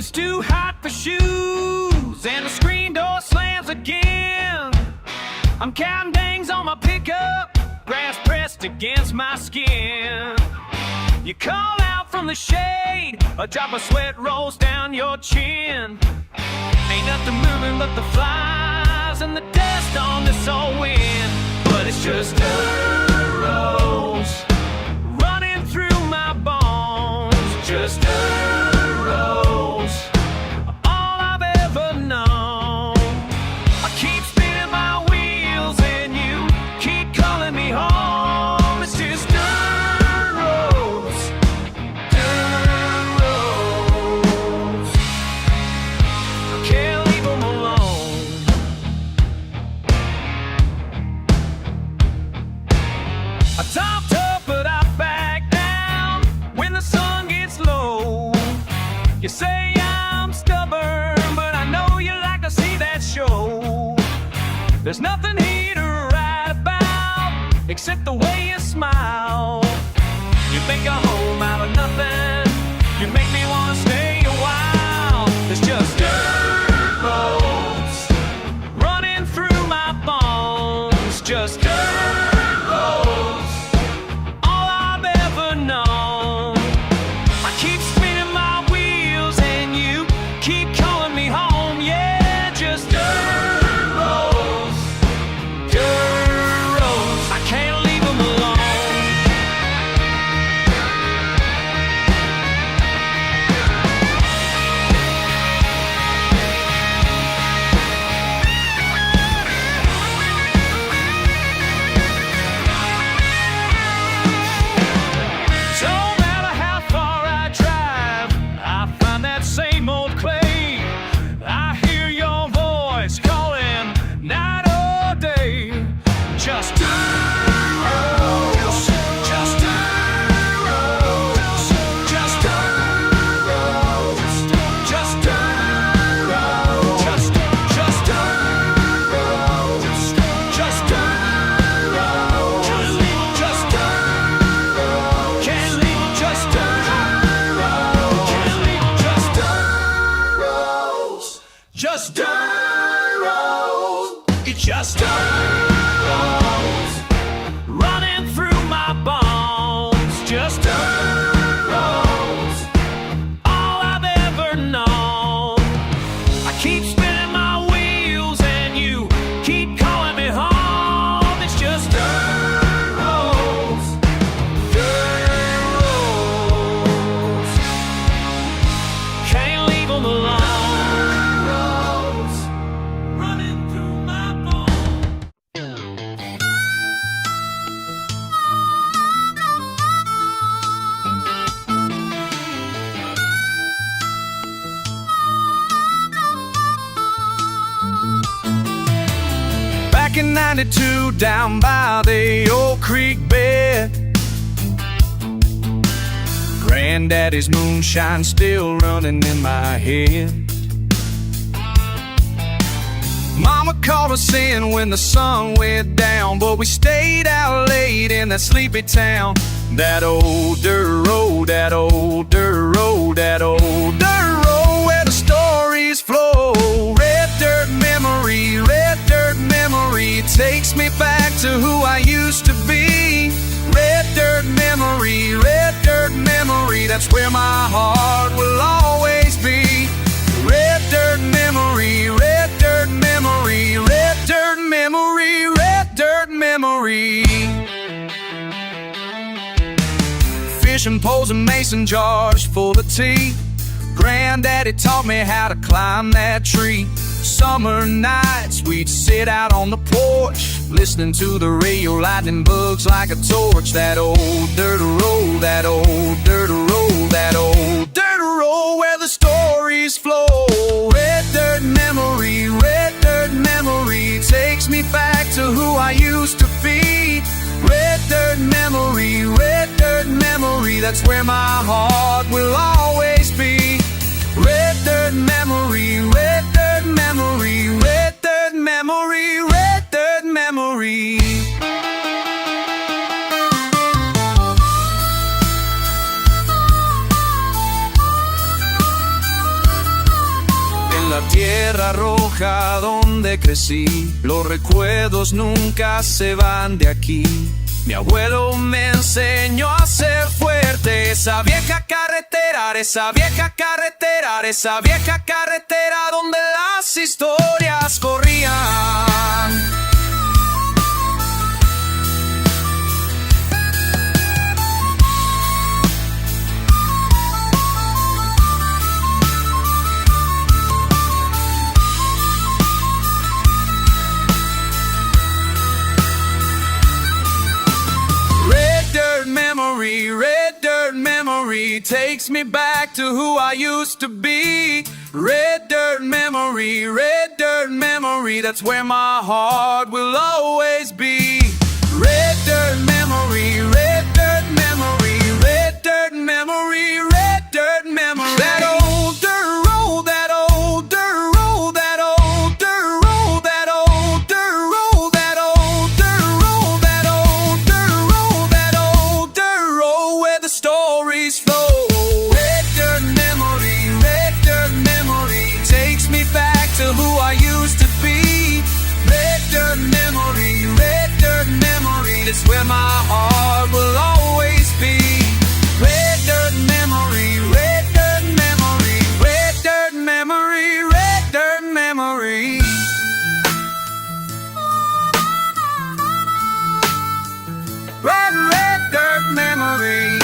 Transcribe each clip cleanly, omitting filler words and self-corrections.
It's too hot for shoes, and the screen door slams again. I'm counting bangs on my pickup, grass pressed against my skin. You call out from the shade, a drop of sweat rolls down your chin. Ain't nothing moving but the flies and the dust on this old wind. But it's just dirt roads running through my bones. Just dirt roads, all I've ever known. I keep spinning my wheels and you keep calling me home. It's just dirt roads, dirt roads. I can't leave them alone. I topped up but I back down when the sun gets low. You say I'm stubborn, but I know you like to see that show. There's nothing here to write about except the way you smile. You make a home out of nothing, you make me wanna stay a while. There's just dirt roads running through my bones. Just dirt roads, all I've ever known. I keep spinning my wheels and you keep calling me home. Yeah, just dirt roads, dirt roads. I can't leave them alone. No matter how far I drive, I find that same old clay. I hear your voice calling night or day. Just dirt roads, just dirt roads, just dirt roads, just dirt roads, just dirt roads, just dirt roads, just dirt roads. Can't leave just dirt roads. Can't leave just dirt roads. Just dirt roads. It's just dirt roads running through my bones. Just dirt roads, all I've ever known. I keep spinning my wheels and you keep calling me home. It's just dirt roads, dirt roads. Can't leave them alone. Roads running through my bones. Back in '92, down by the old creek bed, Granddaddy's moonshine still running in my head. Mama called us in when the sun went down, but we stayed out late in that sleepy town. That old dirt road, that old dirt road, that old dirt road where the stories flow. Red dirt memory takes me back to who I used to be. Red dirt memory, that's where my heart will always be. Red dirt memory, red dirt memory, red dirt memory, red dirt memory. Fishing poles and mason jars full of tea. Granddaddy taught me how to climb that tree. Summer nights we'd sit out on the porch, listening to the radio, lighting bugs like a torch. That old dirt road, that old dirt road, that old dirt road where the stories flow. Red dirt memory takes me back to who I used to be. Red dirt memory, that's where my heart will always be. Red dirt memory, red dirt memory, red dirt memory, red dirt memory. en la tierra roja donde crecí. Los recuerdos nunca se van de aquí. Mi abuelo me enseñó a ser fuerte. Esa vieja carretera, esa vieja carretera, esa vieja carretera donde las historias corrían. Red dirt memory takes me back to who I used to be. Red dirt memory, that's where my heart will always be. Red dirt memory, red dirt memory, red dirt memory, red dirt memory. That old dirt road, that old dirt road, that old dirt road, that old dirt road, that old dirt road, that old dirt road, that old dirt road where the stories flow. Red dirt memory takes me back to who I used to be. Red dirt memory, that's where my heart will always be. Red dirt memory, red dirt memory, red dirt memory, red dirt memory. Red dirt memory.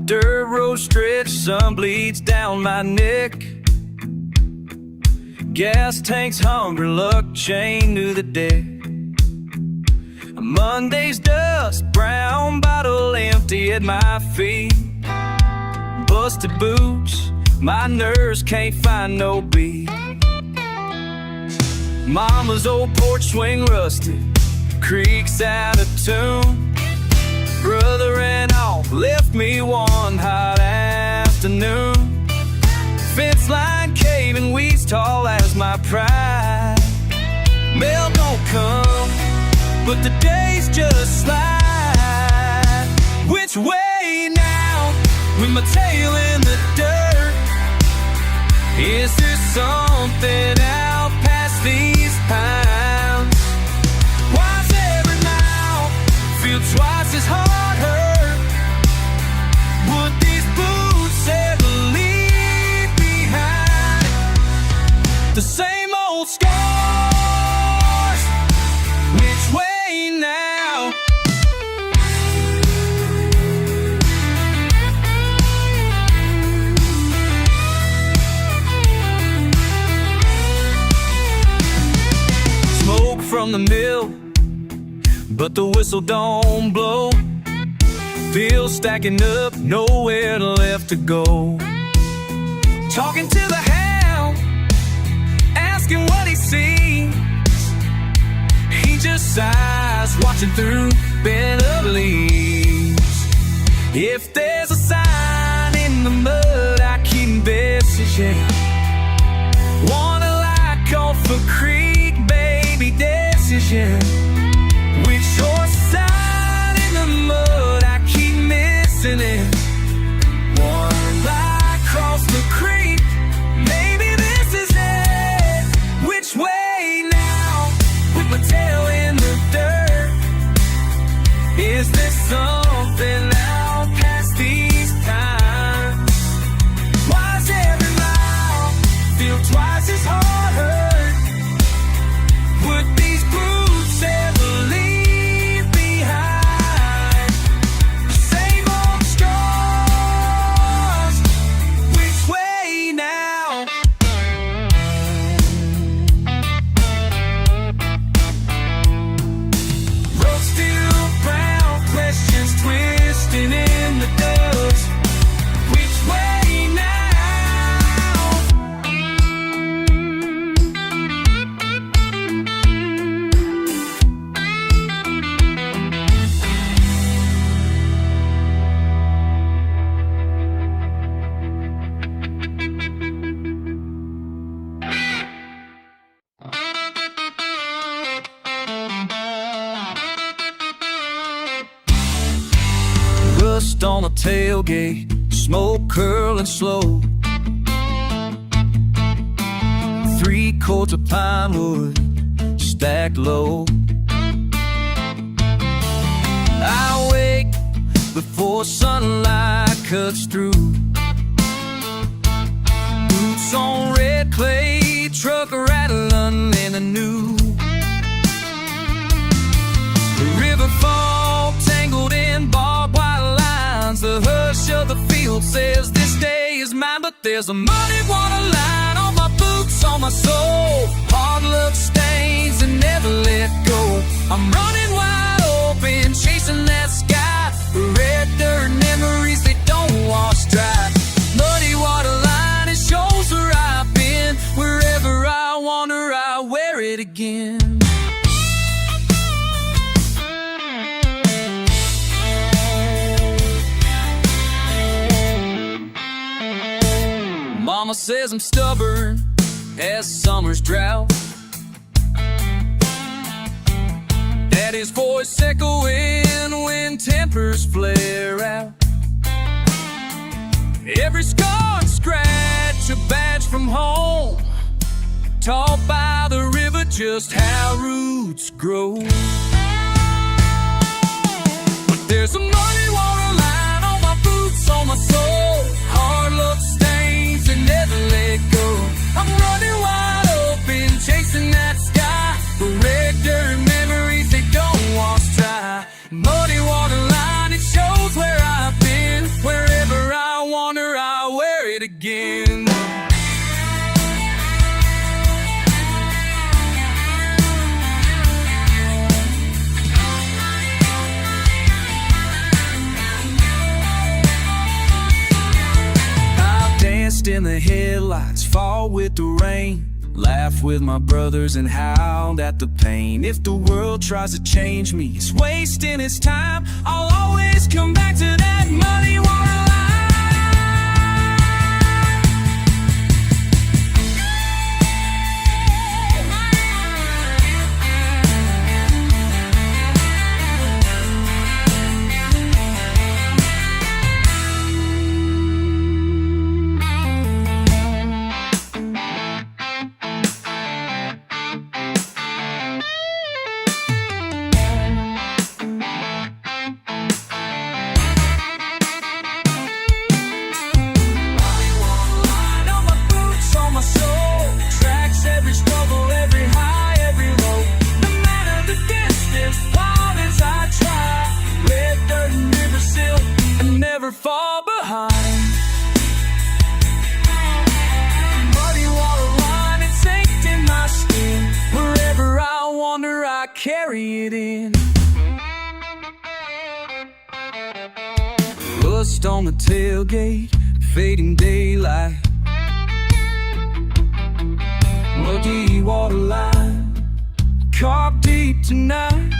Dirt road stretch, sun bleeds down my neck. Gas tanks hungry, luck chained to the deck. Monday's dust, brown bottle empty at my feet. Busted boots, my nerves can't find no beat. Mama's old porch swing rusted, creak's out of tune. Brother and all left me one hot afternoon. Fence line caving, weeds tall as my pride. Mail don't come, but the days just slide. Which way now, with my tail in the dirt? Is there something out past these pines? Why's every mile feel twice as hard? Would these boots ever leave behind the same old scars? Which way now? Smoke from the mill, but the whistle don't blow. Bills stacking up, nowhere left to go. Talking to the hound, asking what he sees. He just sighs, watching through bed of leaves. If there's a sign in the mud, I keep messaging. Wanna like off a creek, baby decision. Which horse sign in the mud, I keep missing it. One light across the creek, maybe this is it. Which way now, with my tail in the dirt? Is there something out past these times? Why's every mile feel twice as hard hurt? Would these boots ever leave behind the same old scars? Which way now? Road still brown, questions Lust on a tailgate, smoke curling slow. 3 cords of pine wood stacked low. I wake before sunlight cuts through. Boots on red clay, truck rattling in a new. The river fall tangled in barbed wire lines. The hush of the field says this day is mine. But there's a muddy water line on my boots, on my soul. Hard luck stains and never let go. I'm running wide open, chasing that sky. Red dirt memories, they don't wash dry. Muddy water line, it shows where I've been. Wherever I wander, I wear it again. Mama says I'm stubborn as summer's drought. Daddy's voice echoing when tempers flare out. Every scar and scratch a badge from home, taught by the river just how roots grow. But there's a muddy water line on my boots, on my soul. Hard luck stains and never let go. I'm running wide open, chasing that sky. Red dirt memories, they don't wash dry. Muddy water line, it shows where I've been. Wherever I wander, I wear it again. I've danced in the headlights, fought with the rain, laughed with my brothers and howled at the pain. If the world tries to change me, it's wasting its time. I'll always come back to that muddy water line. Fall behind. Muddy water line, it's inked in my skin. Wherever I wander, I carry it in. Rust on the tailgate, fading daylight. Muddy water line, carved deep tonight.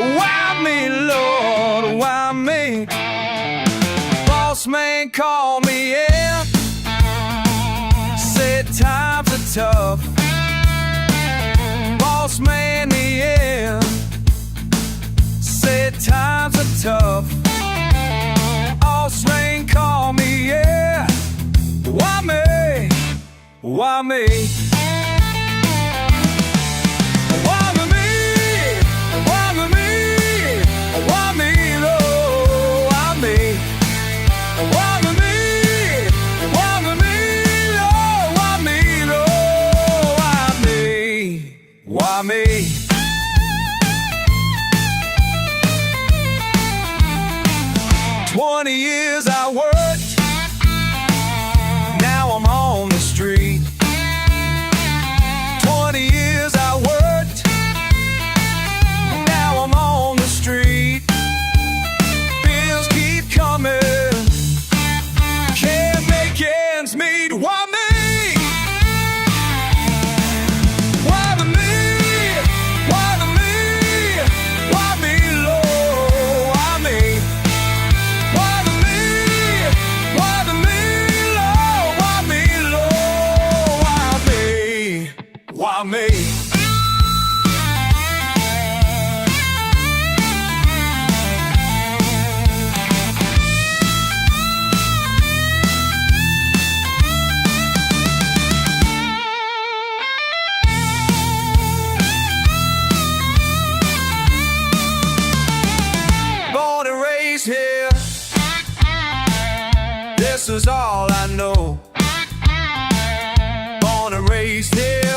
Why me, Lord, why me? Boss man called me in, said times are tough. Boss man in, said times are tough. Boss man called me, yeah. Why me? Why me? Why me? 20 years I worked, now I'm on the street. 20 years I worked, now I'm on the Born and raised here, this is all I know. Born and raised here,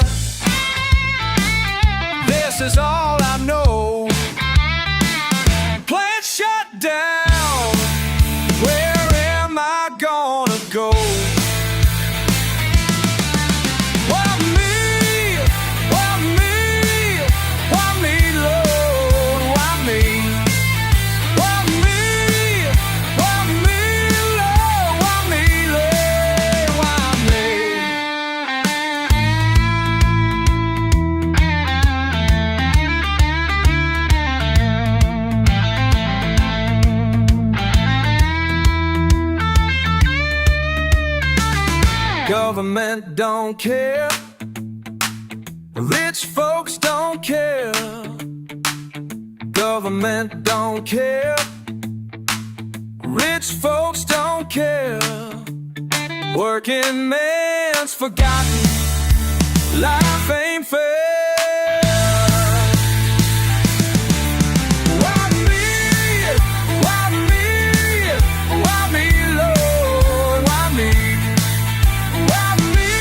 this is all I know. Plant shut down, where am I gonna go? Why me? Why me? Why me, Lord? Why me? Why me? Why me, Lord? Why me, Lord? Why me? Government don't care, rich folks don't care. Government don't care, rich folks don't care. Working man's forgotten, life ain't fair. Why me? Why me? Why me, Lord? Why me? Why me?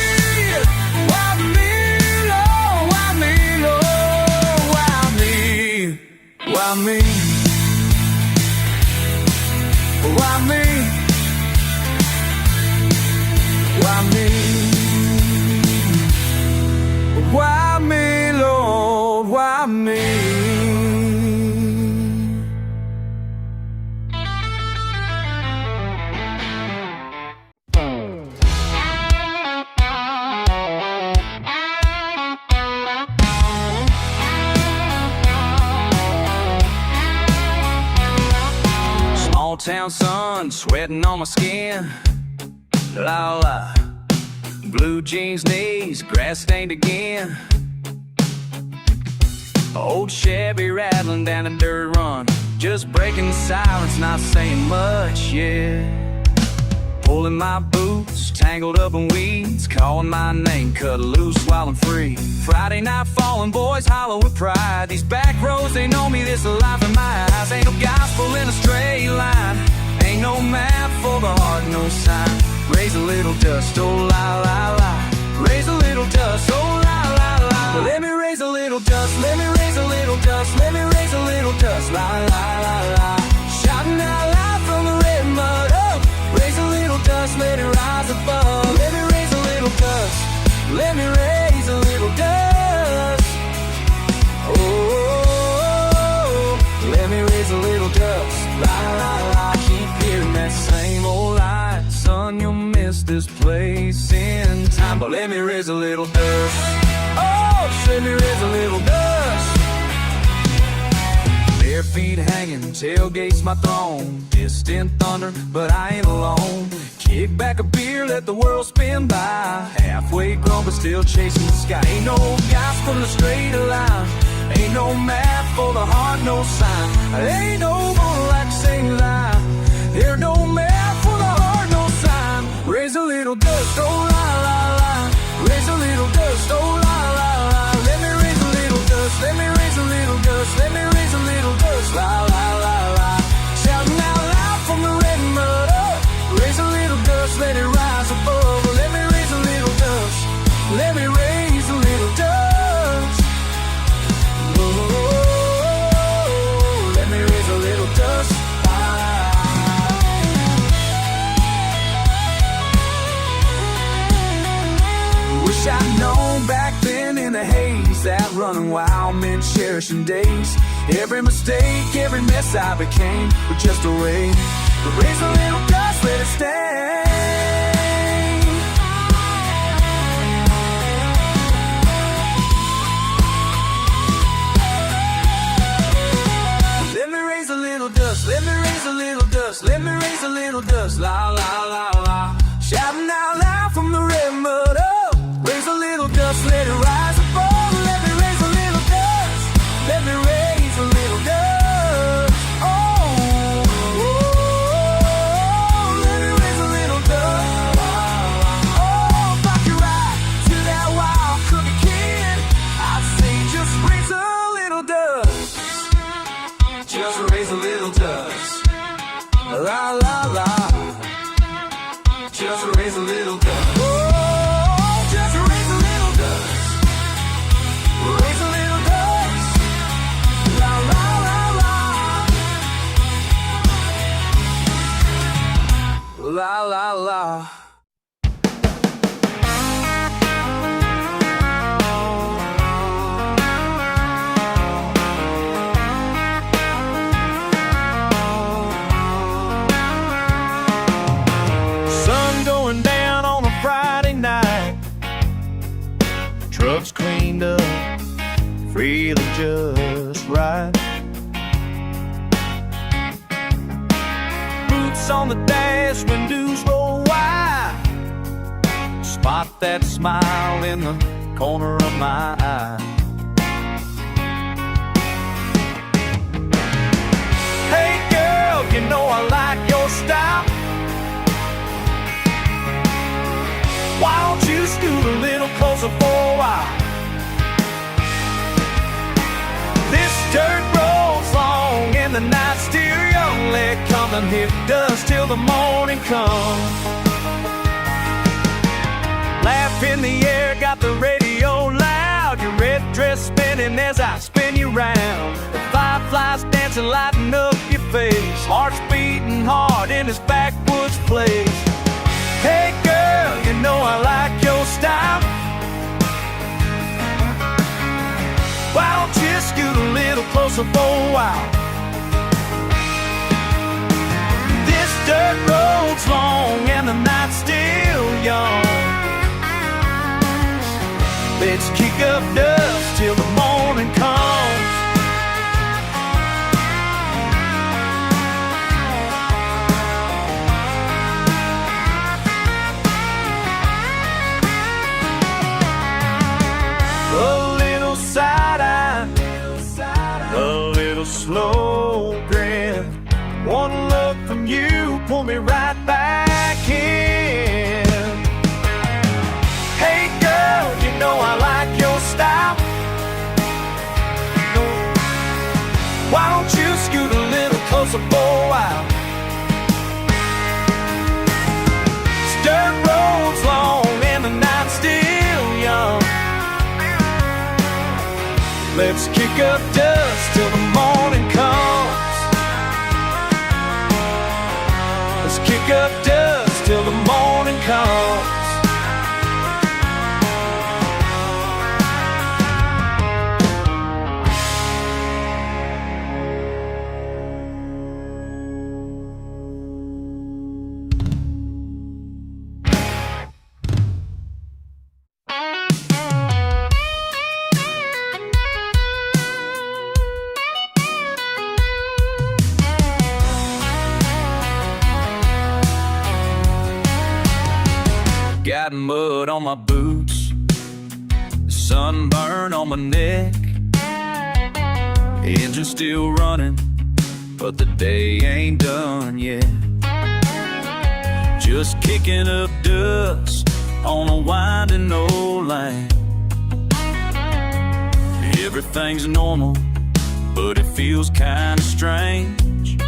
Why me, Lord? Why me, Lord? Why me? Why me? Why me? Why me? Why me, Lord? Why me? Small town sun sweating on my skin. La la. Blue jeans, knees, grass stained again. Old Chevy rattling down a dirt run, just breaking the silence, not saying much, yeah. Pulling my boots, tangled up in weeds, calling my name, cut loose while I'm free. Friday night falling, boys hollow with pride. These back roads, they know me, this a life in my eyes. Ain't no gospel in a straight line, ain't no map for the heart, no sign. Raise a little dust, oh la la la. Raise a little dust, oh la la la. Let me raise a little dust, let me raise a little dust, let me raise a little dust, la la la la. Shouting out loud from the red mud, oh. Raise a little dust, let it rise above. Let me raise a little dust, let me raise a little dust. Oh, let me raise a little dust, la la la. Keep hearing that same old lie, son, you'll miss this place in time. But let me raise a little dust, oh, just let me raise a little dust. Bare feet hanging, tailgate's my throne. Distant thunder, but I ain't alone. Kick back a beer, let the world spin by. Halfway grown, but still chasing the sky. Ain't no gospel in a straight line, ain't no map for the heart, no sign. Ain't no gonna like to sing line. There's no map for the heart, no sign. Raise a little dust, oh la la la. Raise a little dust, oh la la la. Let me raise a little dust, let me raise a little dust, let me raise a little dust, la la la la. Shouting out loud from the red mud, oh. Raise a little dust, let it rise above. Let me raise a little dust, let me raise a little dust. Oh, let me raise a little dust. Wish I'd known back then in the haze, that running wild meant cherishing days. Every mistake, every mess I became was just a rain. But raise a little dust, let it stay. Let me raise a little dust, let me raise a little dust, let me raise a little dust, la la la la. Shouting out loud from the red mud, oh. Raise a little dust, let it rise above. Let really just right. Boots on the dash, windows roll wide. Spot that smile in the corner of my eye. Hey girl, you know I like your style. Why don't you scoot a little closer for a while? This dirt road's long and the night's still young. Let come and hit dust till the morning comes. Laugh in the air, got the radio loud. Your red dress spinning as I spin you round. The fireflies dancing, lighting up your face. Heart's beating hard in this backwoods place. Hey girl, you know I like your style. Why don't you scoot a little closer for a while? This dirt road's long and the night's still young. Let's kick up dust till the morning comes. A little side-eye, a little slow grin. One look from you, pull me right back in. Hey girl, you know I like your style. Why don't you scoot a little closer for a while? This dirt road's long and the night's still young. Let's kick up dust till the morning comes. Let's kick up dust till the morning comes. Got mud on my boots, sunburn on my neck. Engine still running, but the day ain't done yet. Just kicking up dust on a winding old lane. Everything's normal, but it feels kinda strange.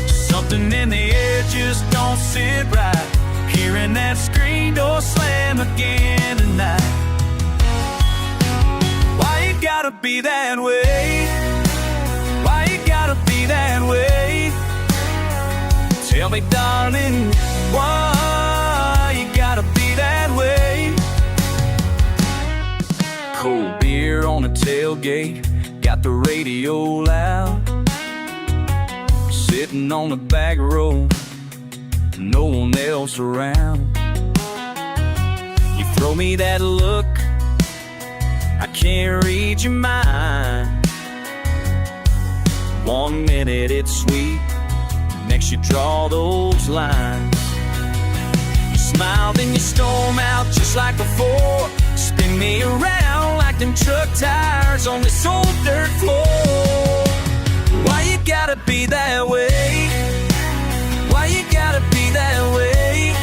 Something in the air just don't sit right. Hearing that screen door slam again tonight. Why you gotta be that way? Why you gotta be that way? Tell me, darling, why you gotta be that way? Cold beer on the tailgate, got the radio loud. Sitting on the back row, no one else around. You throw me that look, I can't read your mind. One minute it's sweet, next you draw those lines. You smile, then you storm out just like before. Spin me around like them truck tires on this old dirt floor. Why you gotta be that way? Why you gotta be that way?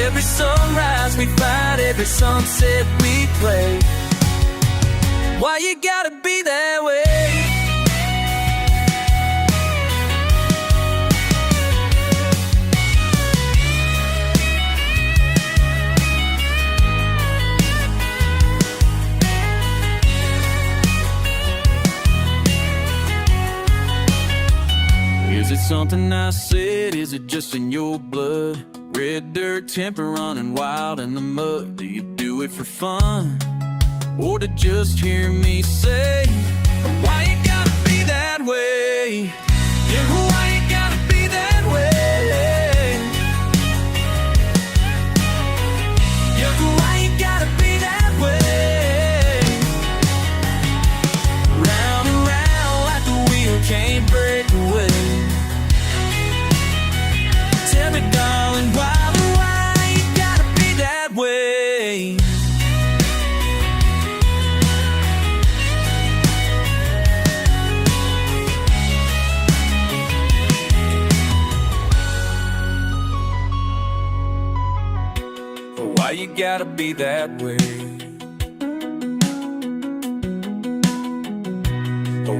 Every sunrise we fight, every sunset we play. Why you gotta be that way? Is it something I said? Is it just in your blood? Red dirt temper running wild in the mud. Do you do it for fun? Or to just hear me say, why you gotta be that way? Yeah, why you gotta be that way? Yeah, why you gotta be that way? gotta be that way?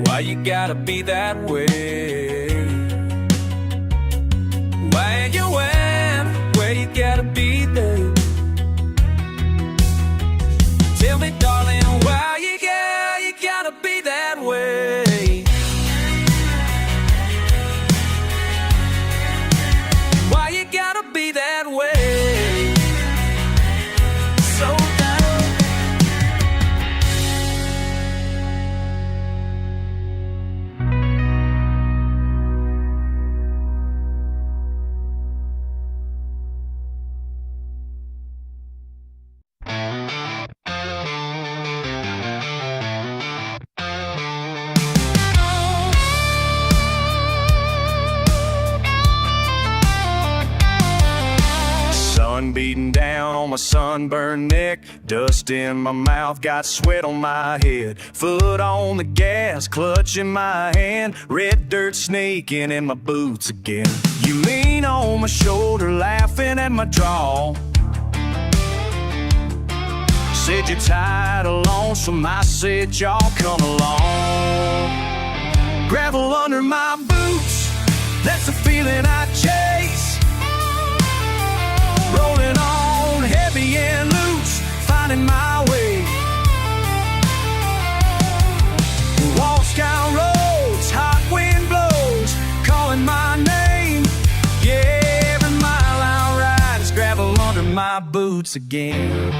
Why you gotta be that way? Why you where you gotta be there? Tell me, darling, why you gotta be that way? Why you gotta be that way? So sun beating down on my sunburned neck, dust in my mouth, got sweat on my head, foot on the gas, clutch in my hand, red dirt snaking in my boots again. You lean on my shoulder, laughing at my drawl. Said you're tired of lonesome, I said y'all come along. Gravel under my boots, that's the feeling I chase. Rolling on heavy and loose, finding my way. Walls down roads, hot wind blows, calling my name. Yeah, every mile I ride is gravel under my boots again.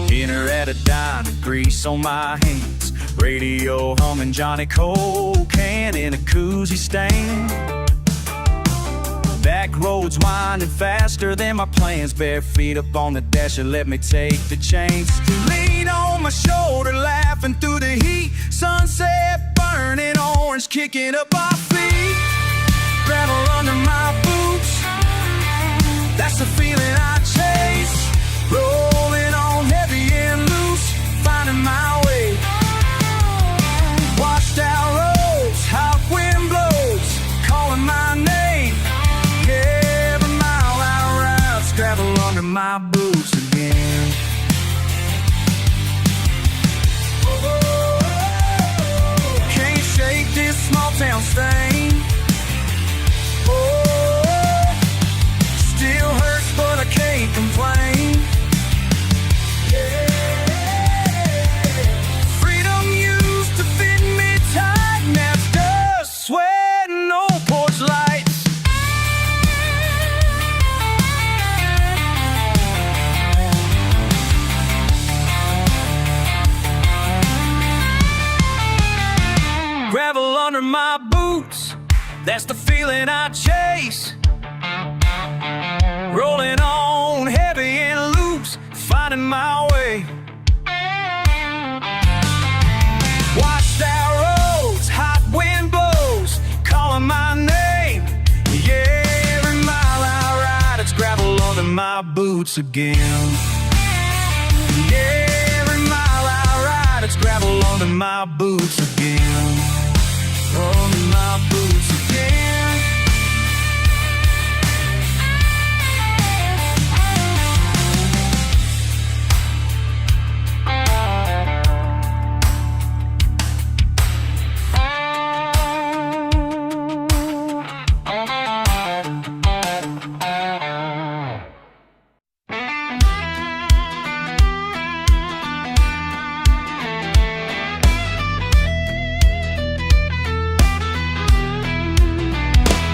Dinner at a diner, grease on my hands, radio humming Johnny Coke can in a koozie stand. Back roads winding faster than my plans, bare feet up on the dasher, let me take the chance. Lean on my shoulder, laughing through the heat, sunset burning orange, kicking up our feet. Gravel under my boots, that's the feeling I chase. Rolling on heavy and loose, finding my way. Washed out roads, hot wind blows, calling my name. Every mile I ride, gravel under my boots again. Can't shake this small town stain. Oh, still hurts, but I can't complain. Freedom used to fit me tight, now it's dust, sweat, and old porch lights. Gravel under my boots, that's the feeling I chase. Rolling on heavy and loose, finding my way. Washed out roads, hot wind blows, calling my name. Yeah, every mile I ride, it's gravel under my boots again. Yeah, every mile I ride, it's gravel under my boots again. Under my boots again.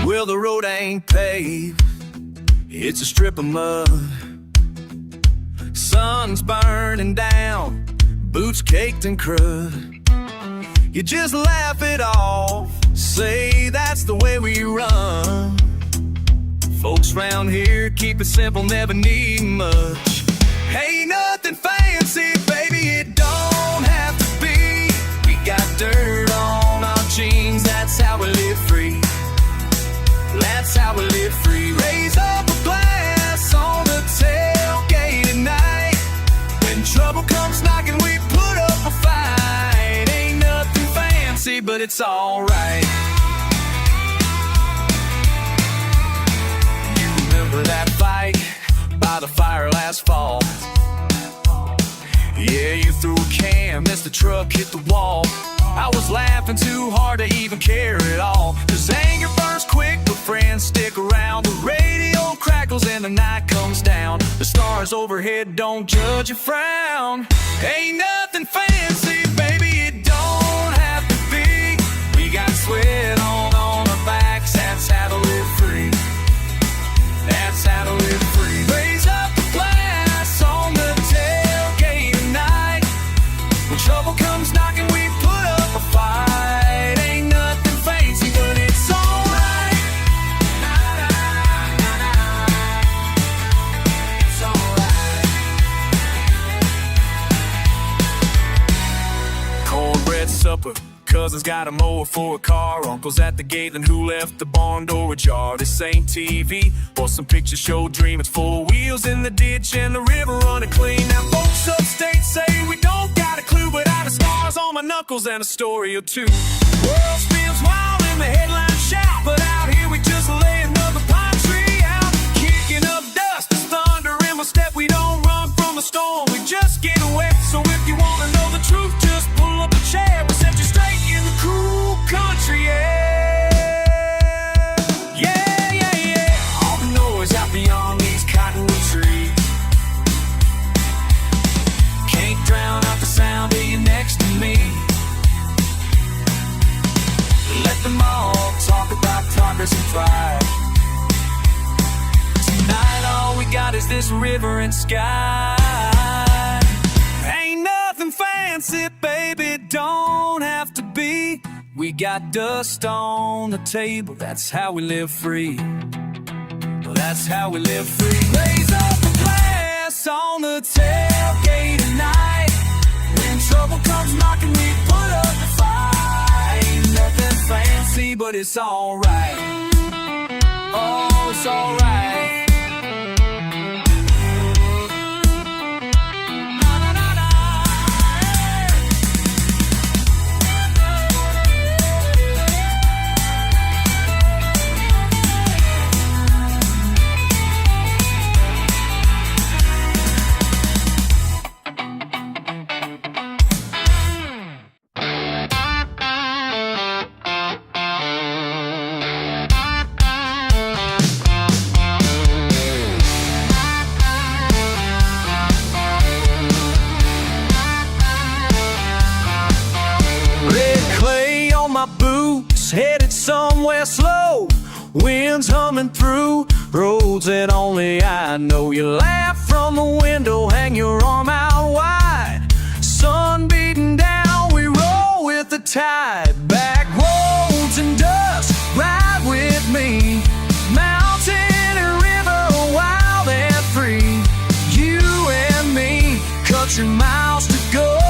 Well, the road ain't paved, it's a strip of mud. Sun's burning down, boots caked in crud. You just laugh it off, say that's the way we run. Folks round here keep it simple, never need much. Ain't nothing fancy, baby, it don't have to be. We got dirt on our jeans, that's how we live free. That's how we live free. Raise up a glass on the tailgate at night. When trouble comes knocking, we put up a fight. Ain't nothing fancy, but it's alright. You remember that fight by the asphalt. Yeah, you threw a can, missed the truck, hit the wall. I was laughing too hard to even care at all. 'Cause anger burns quick, but friends stick around. The radio crackles and the night comes down. The stars overhead don't judge or frown. Ain't nothing fancy, baby, it don't have to be. We got sweat on our backs, that's how to live free. That's how to live free. Raise up the glass on the tailgate tonight. When trouble comes knocking, we put up a fight. Ain't nothing fancy, but it's alright. It's alright. Cornbread supper, cousins got a mower for a car. Uncle's at the gate, and who left the barn door ajar? This ain't TV or some picture show dream. It's four wheels in the ditch and the river running clean. Now folks upstate say we don't got a clue, but I have scars on my knuckles and a story or two. World spins wild and the headlines shout, but out here we just lay another pine tree out. Kicking up dust, there's thunder in my step. We don't run from the storm, we just get wet. So if you wanna know the truth, just pull up a chair. We set you straight in the cool country air. Yeah, yeah, yeah. All the noise out beyond these cottonwood trees can't drown out the sound of you next to me. Let them all talk about progress and pride. Tonight all we got is this river and sky. Ain't nothing fancy, baby, don't have to be. We got dust on the table, that's how we live free. That's how we live free. Raise up a glass on the tailgate tonight. When trouble comes knocking, we put up a fight. Ain't nothing fancy, but it's alright. Oh, it's alright. My boots headed somewhere slow, winds humming through roads that only I know. You laugh from the window, hang your arm out wide. Sun beating down, we roll with the tide. Back roads and dust, ride with me. Mountain and river, wild and free. You and me, country miles to go.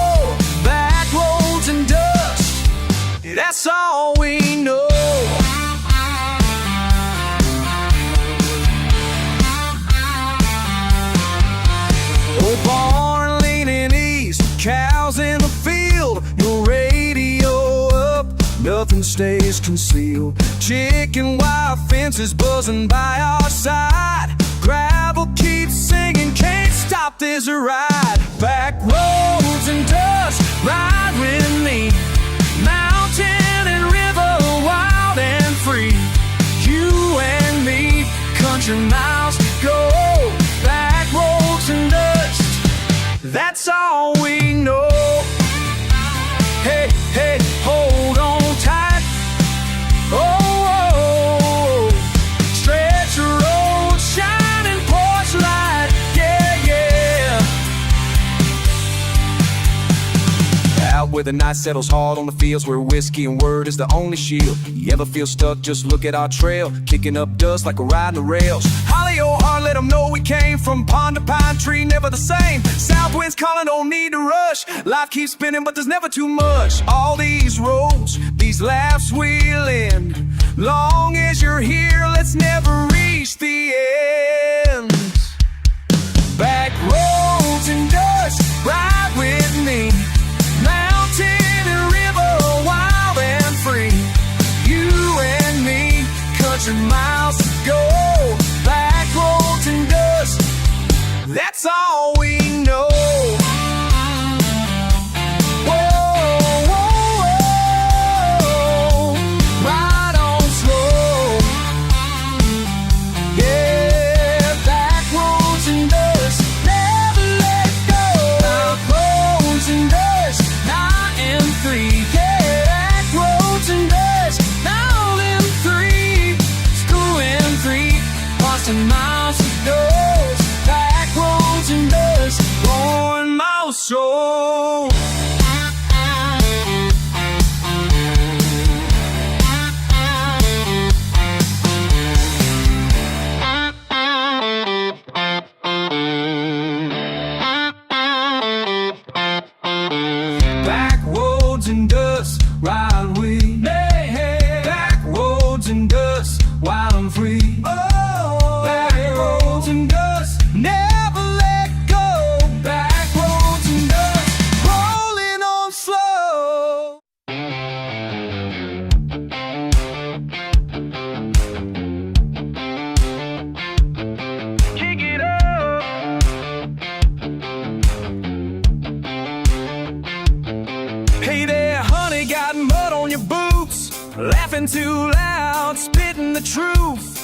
Back roads and dust, that's all we know. Oh, barn leaning east, cows in the field. Your radio up, nothing stays concealed. Chicken wire fences buzzing by our side. Gravel keeps singing, can't stop this ride. Back roads and dust, ride with me. Mountain and river, wild and free. You and me, country miles to go. Back roads and dust, that's all we know. Hey, hey, hold on tight. Oh, oh, oh. Stretch the road, shining porch light. Yeah, yeah. Out where the night settles hard on the fields, where whiskey and word is the only shield. You ever feel stuck? Just look at our trail, kicking up dust like we're riding the rails. Holly oh hard, let them know we came from pond to pine tree, never the same. South wind's calling, don't need to rush. Life keeps spinning, but there's never too much. All these roads, these laughs we'll end. Long as you're here, let's never reach the end. Back roads and dust, ride with me. Mountain and river, wild and free. You and me, country miles to go. Back roads and dust, that's all we know. Miles of doors, back roads and dust, blowing my soul. Back roads and dust, ride we. Hey, hey. Back roads and dust, while I'm free. And dust, never let go. Back roads and dust, rolling on slow. Kick it up. Hey there, honey, got mud on your boots. Laughing too loud, spitting the truth.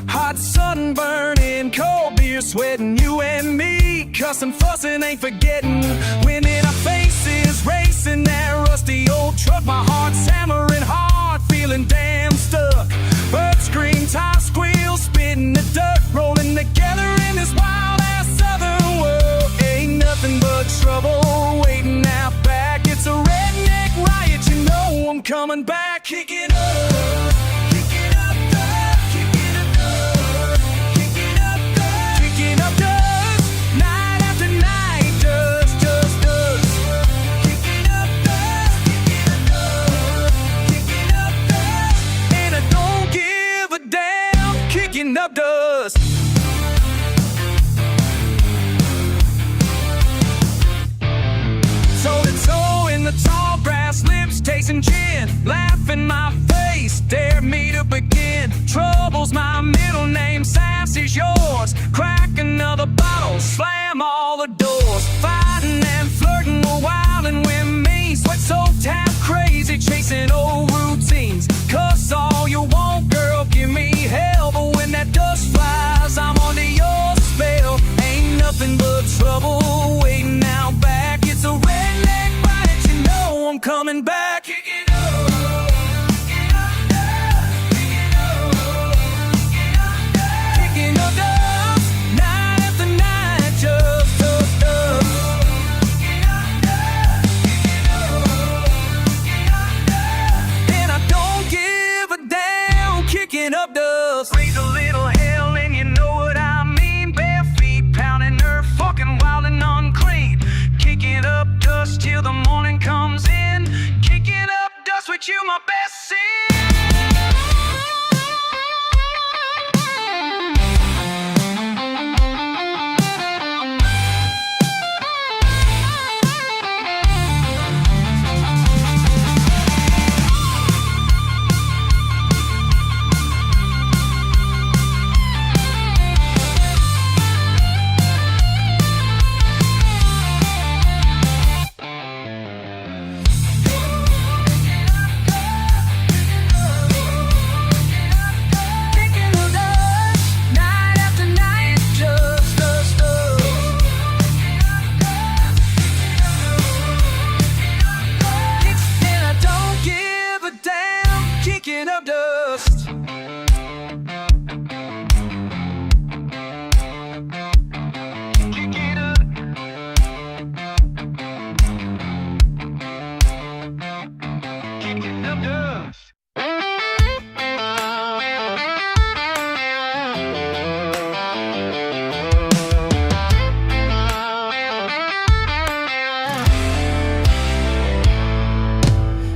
Hot sun burning, cold beer sweating. You and me, cussing, fussing, ain't forgetting. Wind in our faces, racing that rusty old truck. My heart's hammering hard, feeling damn stuck. Birds scream, tires squeal, spitting the dirt. Rolling together in this wild-ass southern world. Ain't nothing but trouble waiting out back. It's a redneck riot, you know I'm coming back. Kick it up. Up dust. So the toe in the tall grass, lips tasting gin, laughing my face, dare me to begin. Trouble's my middle name, sassy's yours. Crack another bottle, slam all the doors. Fighting and flirting, we're wildin' with me. Sweat soaked, half crazy, chasing old routines. Cuss all you want, girl, give me hell. But when that dust flies, I'm under your spell. Ain't nothing but trouble waiting out back. It's a redneck riot, you know I'm coming back. Kick it up. Kicking up dust, night after night, just dust, dust. And I don't give a damn, kicking up dust. Raise a little hell and you know what I mean. Bare feet pounding earth, fucking wild and unclean. Kicking up dust till the morning comes in. Kicking up dust with you, my best sin.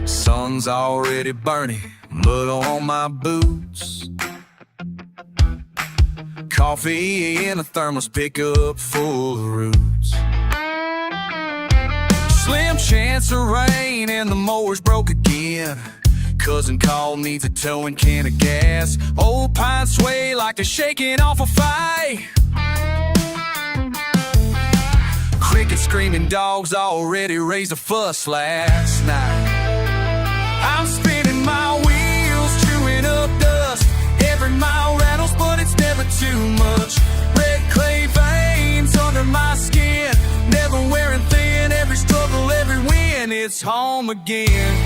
Sun's already burning, mud on my boots. Coffee in a thermos, pickup full of roots. Slim chance of rain and the mower's broke again. Cousin called, needs a towing can of gas. Old pines sway like they're shaking off a fight. kicking, screaming dogs already raised a fuss last night. I'm spinning my wheels, chewing up dust. Every mile rattles, but it's never too much. Red clay veins under my skin, never wearing thin. Every struggle, every win, it's home again.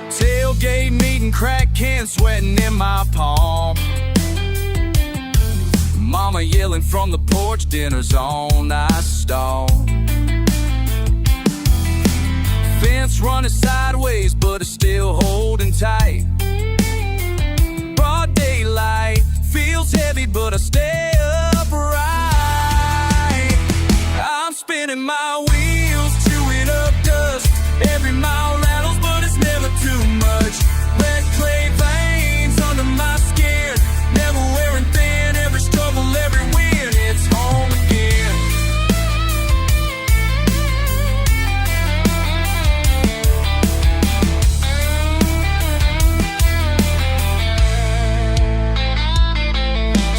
Tailgating, eating crack cans, sweating in my palm. Mama yelling from the porch, dinner's on, I stall. Fence running sideways, but it's still holding tight. Broad daylight feels heavy, but I stay upright. I'm spinning my wheels, chewing up dust. Every mile rattles, but it's never too much. Red clay veins under my skin, never wearing thin. Every struggle, every win, it's home again.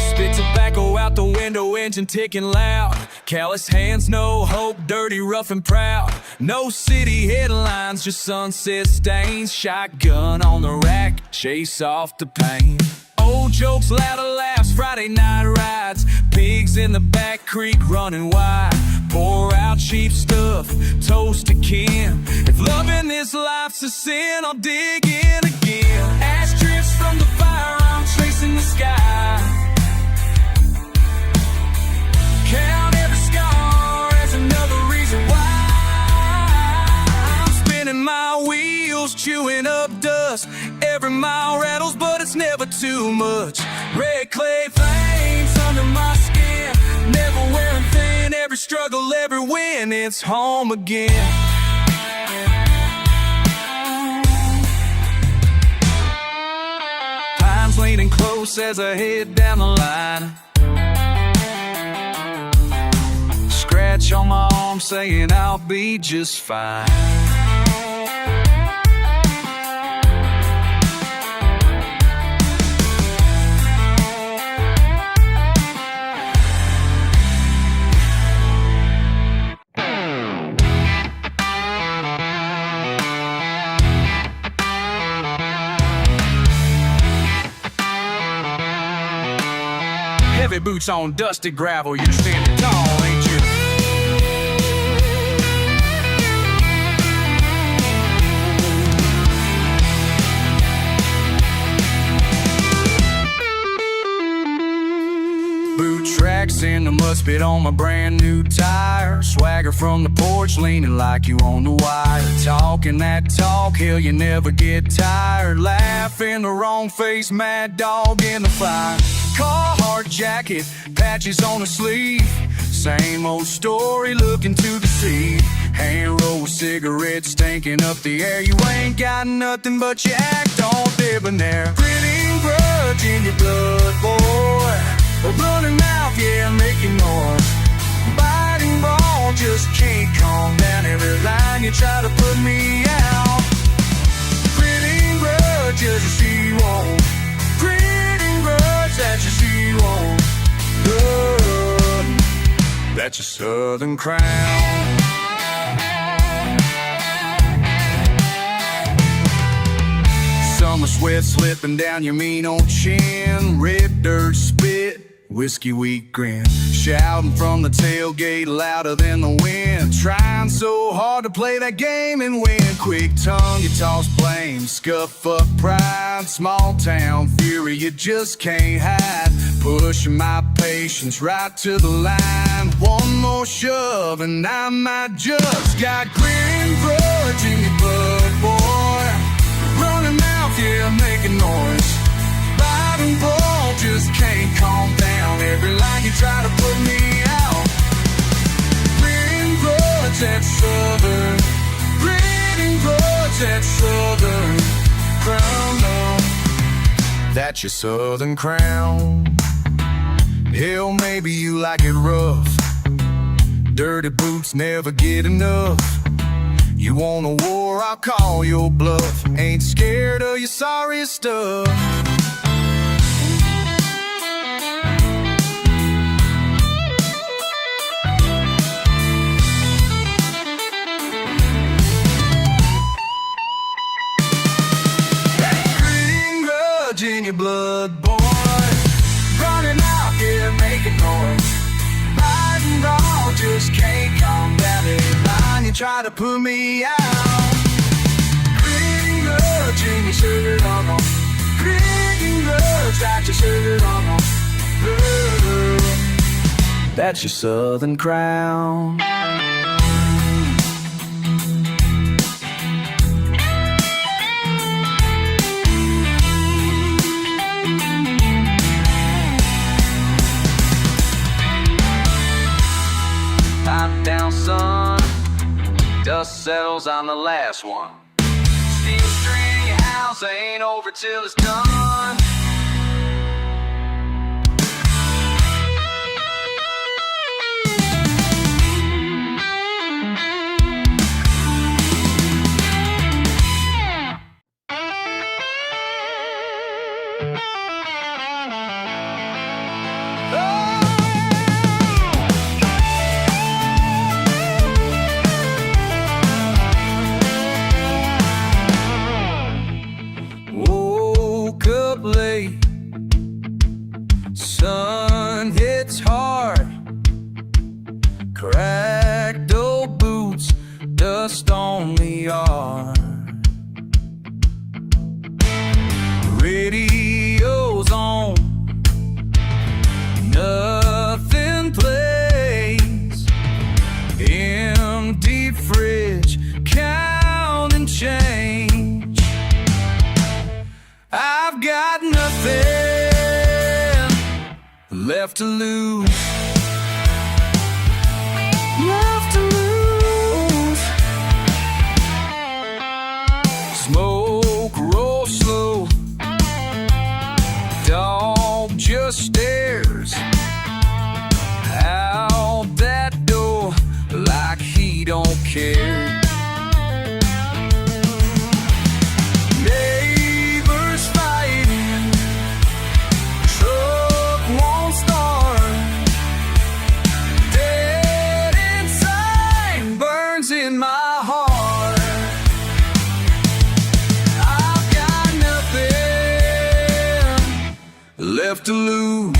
Spit tobacco out the window, engine ticking loud. Callous hands, no hope, dirty, rough and proud. No city headlines, just sunset stains. Shotgun on the rack, chase off the pain. Old jokes, louder laughs, Friday night rides. Pigs in the back creek running wide. Pour out cheap stuff, toast to kin. If loving this life's a sin, I'll dig in again. Ash drifts from the fire, I'm tracing the sky. Count every scar as another reason why. I'm spinning my wheels, chewing up dust. Every mile rattles, but it's never too much. Red clay veins under my skin, never wearing thin. Every struggle, every win, it's home again. Time's leaning close as I head down the line. Scratch on my arm saying I'll be just fine. Heavy boots on dusty gravel, you're standing tall, ain't you? Boot tracks in the mud, spit on my brand new tire. Swagger from the porch, leaning like you on the wire. Talking that talk, hell, you never get tired. Laughing the wrong face, mad dog in the fire. Carhartt jacket, patches on the sleeve. Same old story, looking to the sea. Hand roll with cigarettes, stinking up the air. You ain't got nothing but your act all debonair. Grinning grudge in your blood, boy. A running mouth, yeah, making noise. Biting ball, just can't calm down. Every line you try to put me out. Grinning grudge as you see you won't. Grinning grudge that you see you won't. That's your Southern crown. Summer sweat slipping down your mean old chin. Red dirt spit, whiskey wheat grin. Shouting from the tailgate louder than the wind. Trying so hard to play that game and win. Quick tongue, you toss blame. Scuff up pride. Small town fury, you just can't hide. Pushing my patience right to the line. One more shove and I might just got grin grudge in your blood, boy. Running mouth, yeah, making noise. Biting ball, just can't calm down. Every line you try to put me out. Grinning grudge that Southern. Grinning grudge that Southern crown, no. That's your Southern crown. Hell, maybe you like it rough. Dirty boots never get enough. You want a war, I'll call your bluff. Ain't scared of your sorry stuff. Green grudge in your blood, boy. Running out here making noise. Fighting dog just can't come down in line. You try to put me out. Green grudge in your shirt on. Green grudge got your shirt on. That's your Southern crown. Pipe down, son. Dust settles on the last one. Steel string in your house ain't over till it's done. Woke up late, sun hits hard. Cracked old boots, dust on the yard. Radio's on, nothing plays. Empty fridge, counting change. I've got nothing left to lose. Left to lose. Smoke roll slow. Dog just stares out that door like he don't care. Neighbors fighting, truck won't start. Dead inside, burns in my heart. I've got nothing left to lose.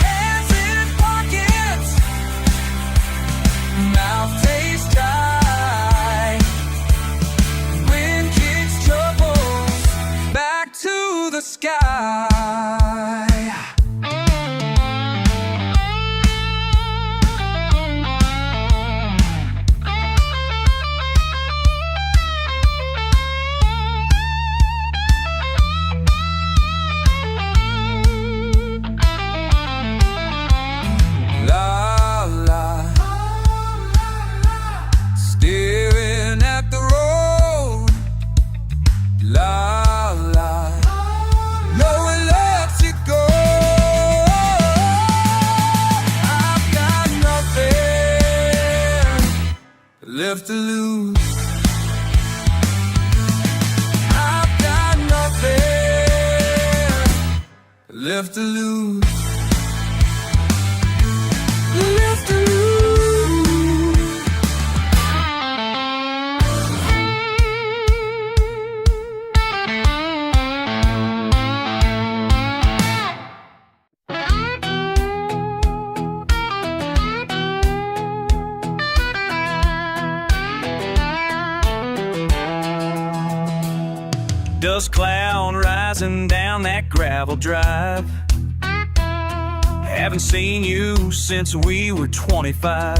Hands in pockets, mouth tastes tight. Wind kicks troubles back to the sky. La la, staring at the road. La la, no one lets it go. I've got nothing left to lose. I've got nothing left to lose. Left to lose. Dust cloud rising down that gravel drive. Haven't seen you since we were 25.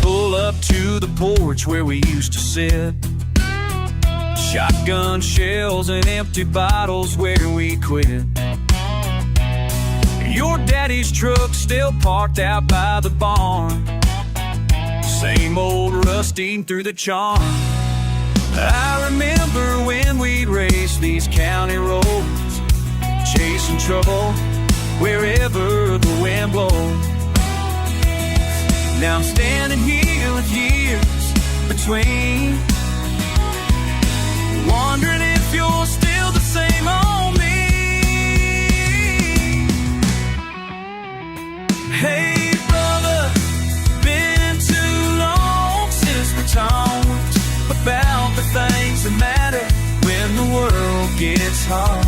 Pull up to the porch where we used to sit. Shotgun shells and empty bottles where we quit. Your daddy's truck still parked out by the barn. Same old rusting through the charm. I remember when we'd race these county roads, chasing trouble wherever the wind blows. Now I'm standing here with years between, wondering if you're still the same on me. Hey brother, been too long since we talked about the things that matter when the world gets hard.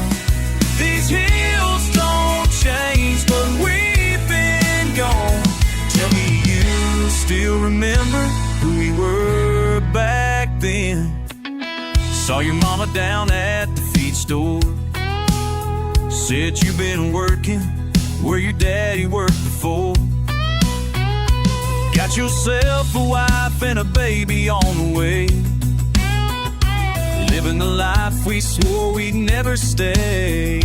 These hills don't change, but we've been gone. Tell me you still remember who we were back then. Saw your mama down at the feed store, said you've been working where your daddy worked before. Got yourself a wife and a baby on the way, living the life we swore we'd never stay.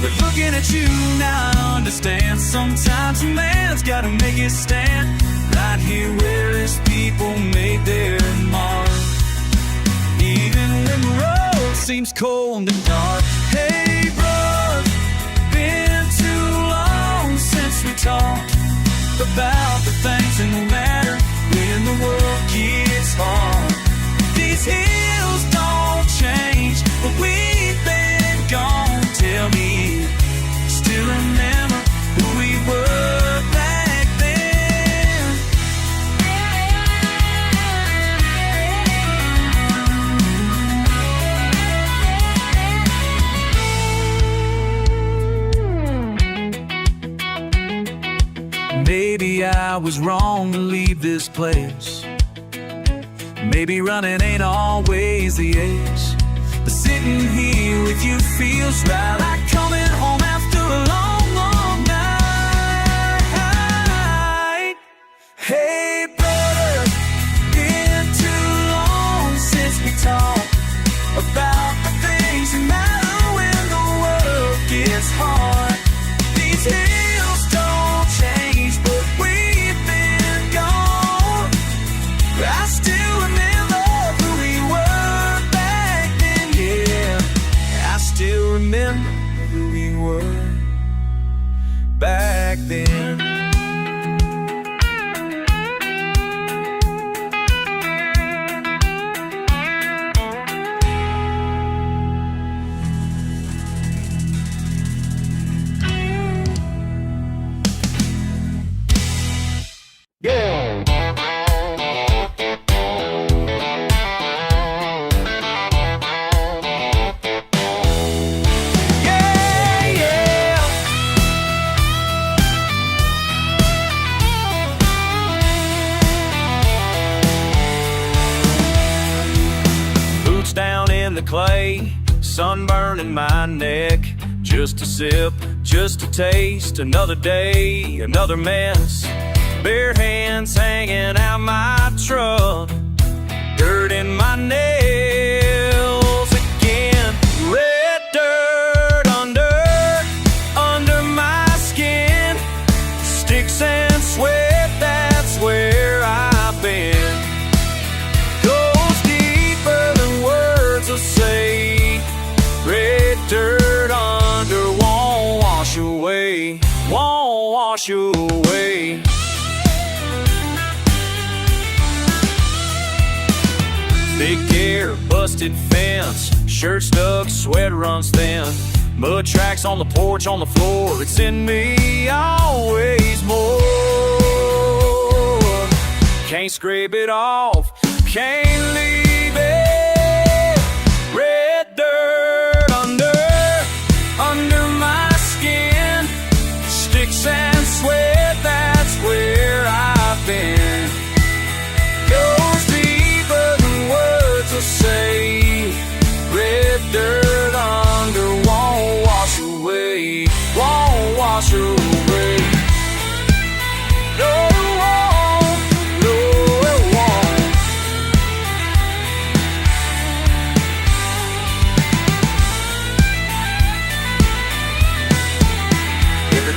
But looking at you now I understand, sometimes a man's gotta make his stand right here where his people made their mark, even when the road seems cold and dark. Hey bro, been too long since we talked about the things that will matter when the world gets hard. These hills don't change, but we've been gone. Tell me, still remember who we were back then? Maybe I was wrong to leave this place. Maybe running ain't always the ace, but sitting here with you feels right, like coming home after a long, long night. Hey brother, been too long since we talked about the things that matter when the world gets hard. These hills don't change, but we've been gone. I still remember who we were back then, yeah. I still remember who we were back then. Clay, sunburn in my neck, just a sip, just a taste, another day, another mess, bare hands hanging out my truck, dirt in my nails again, red dirt under my skin, sticks and sweat, that's where I've been. Say, red dirt under won't wash away, won't wash away. Thick hair, busted fence, shirt stuck, sweat runs thin, mud tracks on the porch, on the floor, it's in me always more. Can't scrape it off, can't leave it. Red dirt under my skin, sticks and sweat, that's where I've been. Goes deeper than words will say. Red dirt under won't wash away, won't wash away. No, it won't, no, it won't.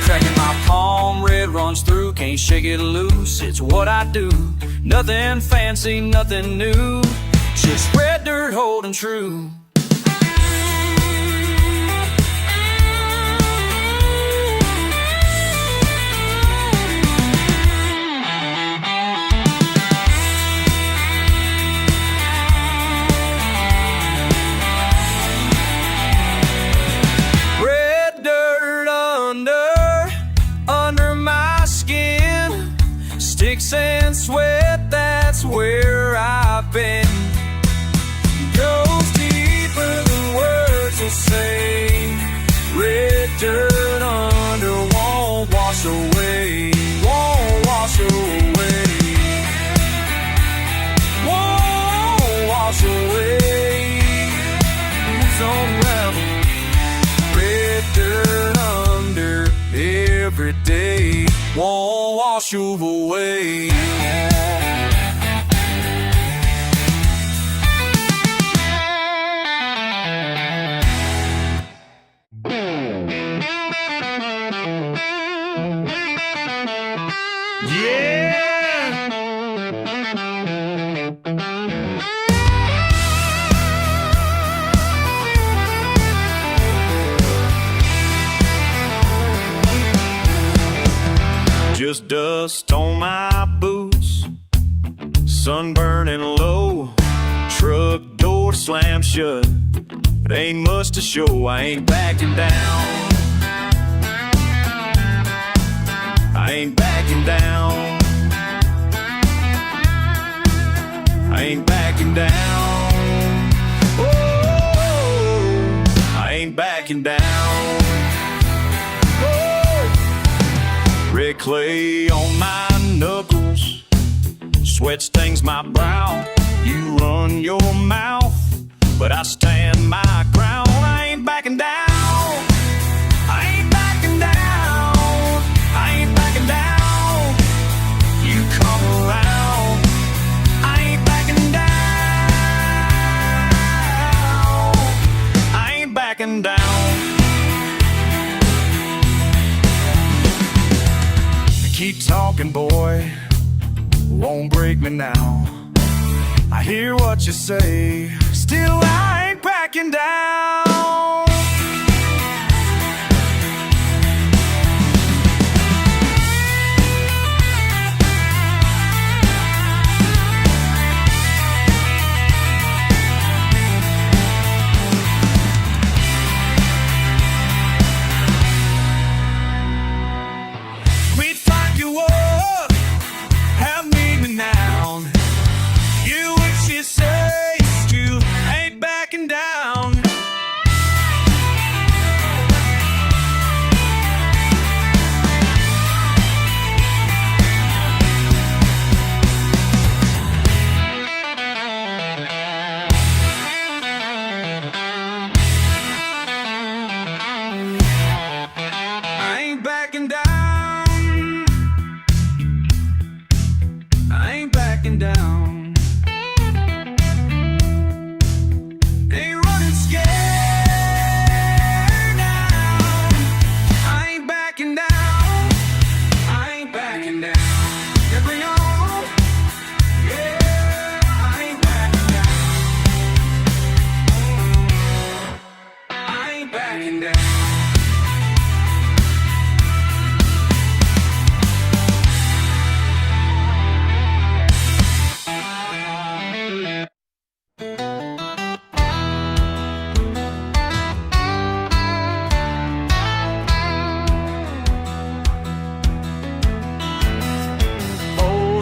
Crack in my palm, red runs through, can't shake it loose, it's what I do. Nothing fancy, nothing new, just red dirt holding true. Sticks and sweat, that's where I've been. Goes deeper than words will say. Red dirt under won't wash away. Won't wash away. Won't wash away. It's unravel. Red dirt under every day. Won't wash you away. Just dust on my boots, sun burning low, truck door slammed shut, but ain't much to show. I ain't backing down. I ain't backing down. I ain't backing down. Oh, I ain't backing down. Red clay on my knuckles, sweat stings my brow. You run your mouth, but I stand my ground. I ain't backing down. I ain't backing down. I ain't backing down. You come around. I ain't backing down. I ain't backing down. Keep talking, boy, won't break me now. I hear what you say, still I ain't backing down.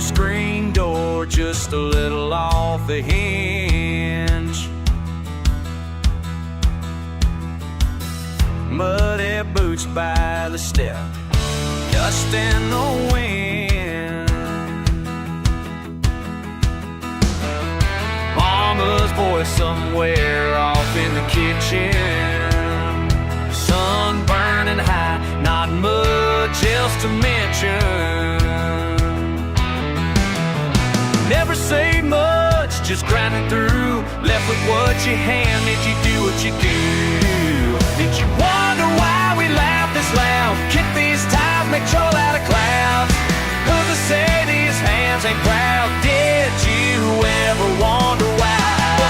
Screen door just a little off the hinge. Muddy boots by the step, dust in the wind. Mama's voice somewhere off in the kitchen. Sun burning high, not much else to mention. Never say much, just grinding through. Left with what you hand, did you do what you do? Did you wonder why we laugh this loud? Kick these tires, make trouble out of clouds. Who to say these hands ain't proud? Did you ever wonder why?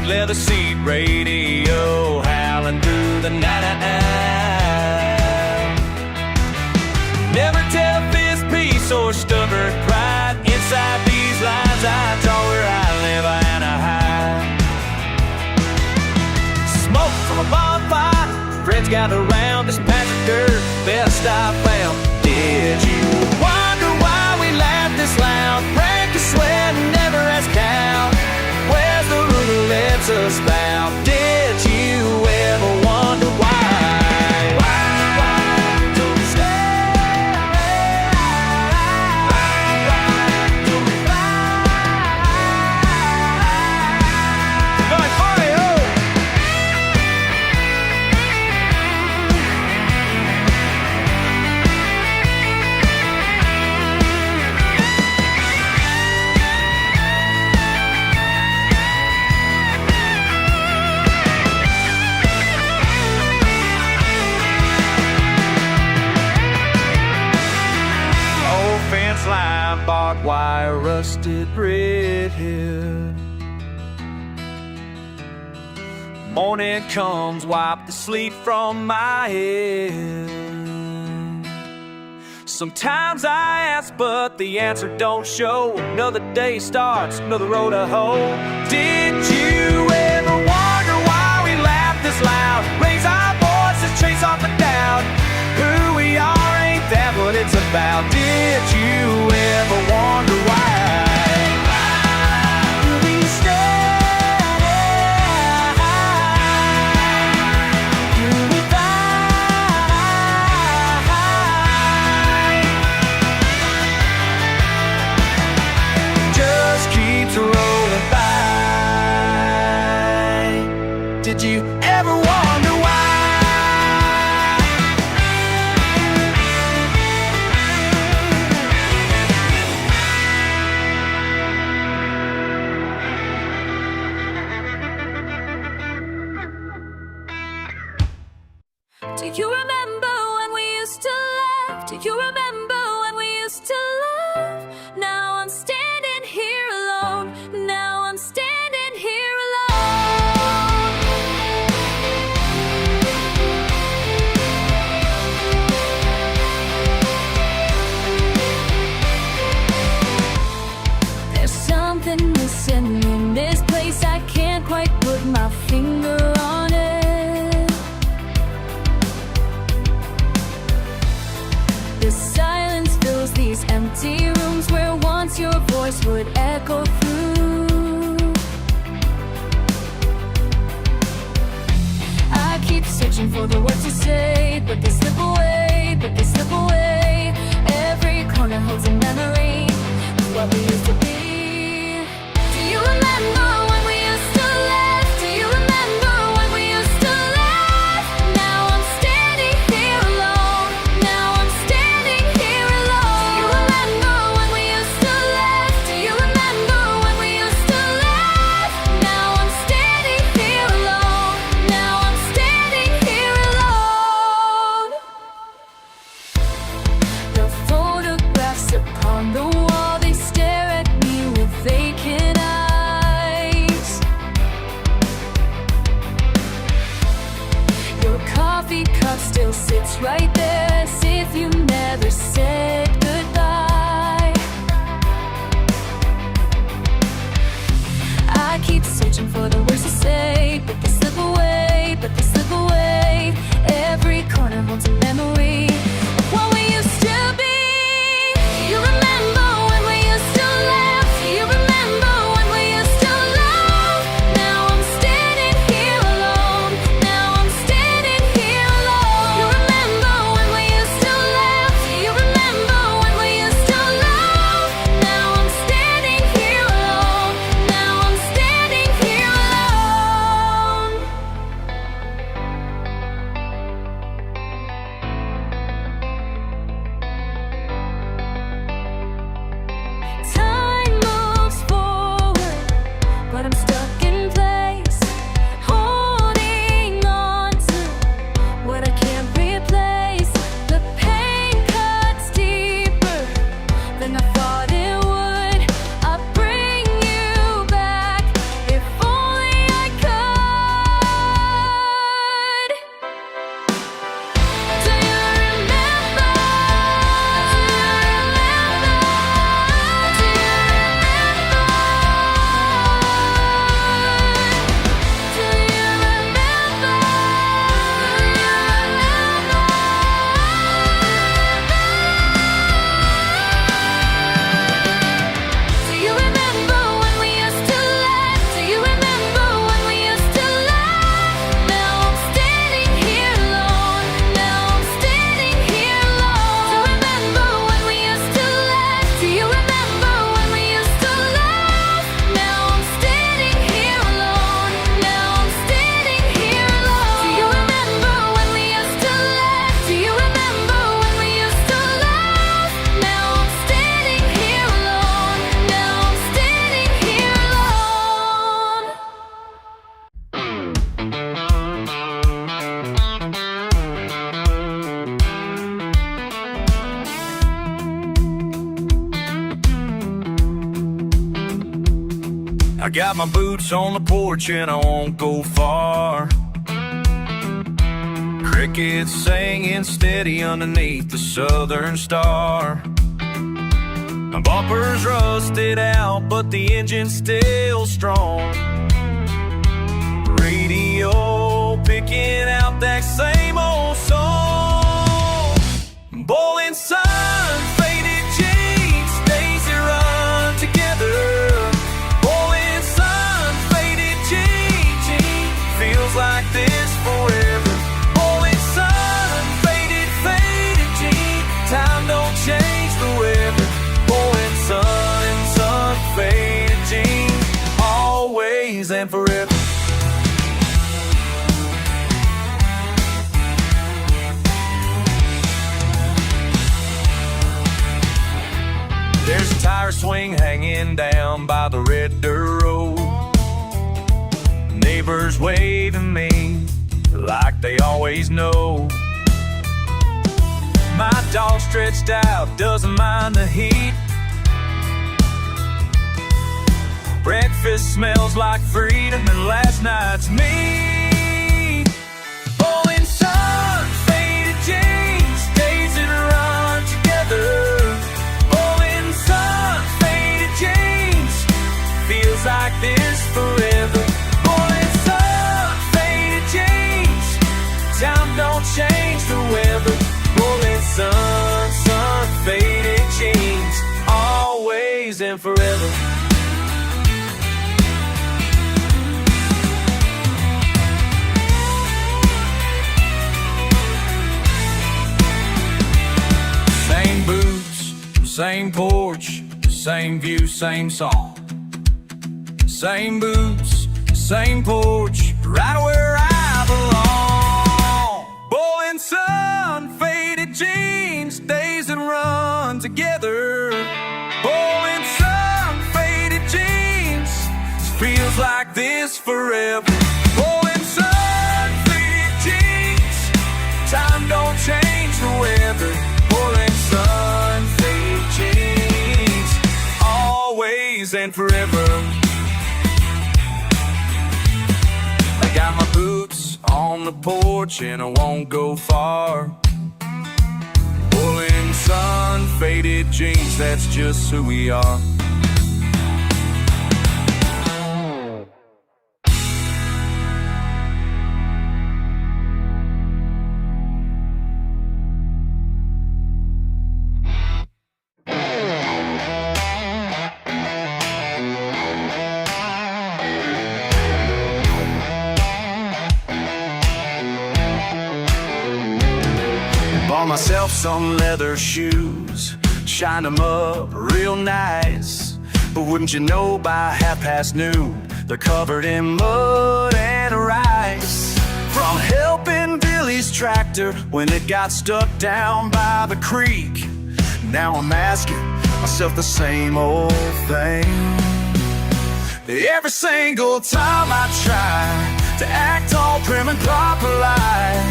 leather seat radio howling through the night. Never tell fist peace or stubborn pride. Inside these lines I draw where I live and I hide. Smoke from a bonfire, friends gather around this patch of dirt, best I found. Did you wonder why we laugh this loud? Break a sweat and never ask how. Where's the root that lets us bow? Did you ever wonder why? Slime, barbed wire, rusted red hill. Morning comes, wipe the sleep from my head. Sometimes I ask, but the answer don't show. Another day starts, another road to hoe. Did you ever wonder why we laugh this loud? Raise our voices, chase off the doubt. Who we are ain't that what it's about? Did you ever wonder why? We stay? Do we fight? Just keeps rolling by. Did you ever wonder why? Do you remember when we used to laugh? Do you remember when we used to laugh? Now I'm standing here alone. Now I'm standing here alone. There's something missing in this place. I can't quite put my finger on it. The silence fills these empty rooms where once your voice would echo through. I keep searching for the words to say, but they slip away, but they slip away. Every corner holds a memory of what we used to be. Do you remember I got my boots on the porch and I won't go far. Crickets singing steady underneath the southern star. My bumper's rusted out, but the engine's still strong. Radio picking out that same old song. Bowling sun, faded jeans, days that run together. Bowling sun, faded jeans, feels like this forever. Bowling sun, faded jeans, time don't change the weather. Bowling sun, faded jeans, always and forever. There's a tire swing hanging down by the red dirt road. Neighbors waving me like they always know. My dog stretched out, doesn't mind the heat. Breakfast smells like freedom and last night's meat. Bowling sun, faded jeans, days that run together. Feels like this forever. Bowling sun, faded jeans, time don't change the weather. Bowling sun, faded jeans, always and forever. Same boots, same porch, same view, same song. Same boots, same porch, right where I belong. Bowling sun, faded jeans, days that run together. Bowling sun, faded jeans, feels like this forever. Bowling sun, faded jeans, time don't change the weather. Bowling sun, faded jeans, always and forever. Got my boots on the porch and I won't go far. Bowling sun, faded jeans, that's just who we are. Bought myself some leather shoes, shined them up real nice. But wouldn't you know, by noon, they're covered in mud and rice. From helping Billy's tractor when it got stuck down by the creek, now I'm asking myself the same old thing. Every single time I try to act all prim and proper like,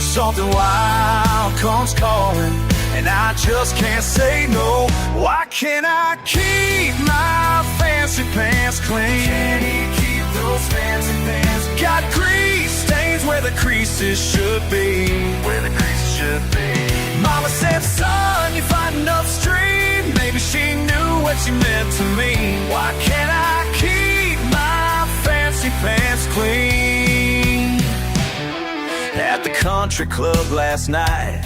something wild comes calling, and I just can't say no. Why can't I keep my fancy pants clean? Can he keep those fancy pants? Got grease stains where the creases should be. Where the creases should be. Mama said, son, you're fighting upstream. Maybe she knew what you meant to me. Why can't I keep my fancy pants clean? At the country club last night,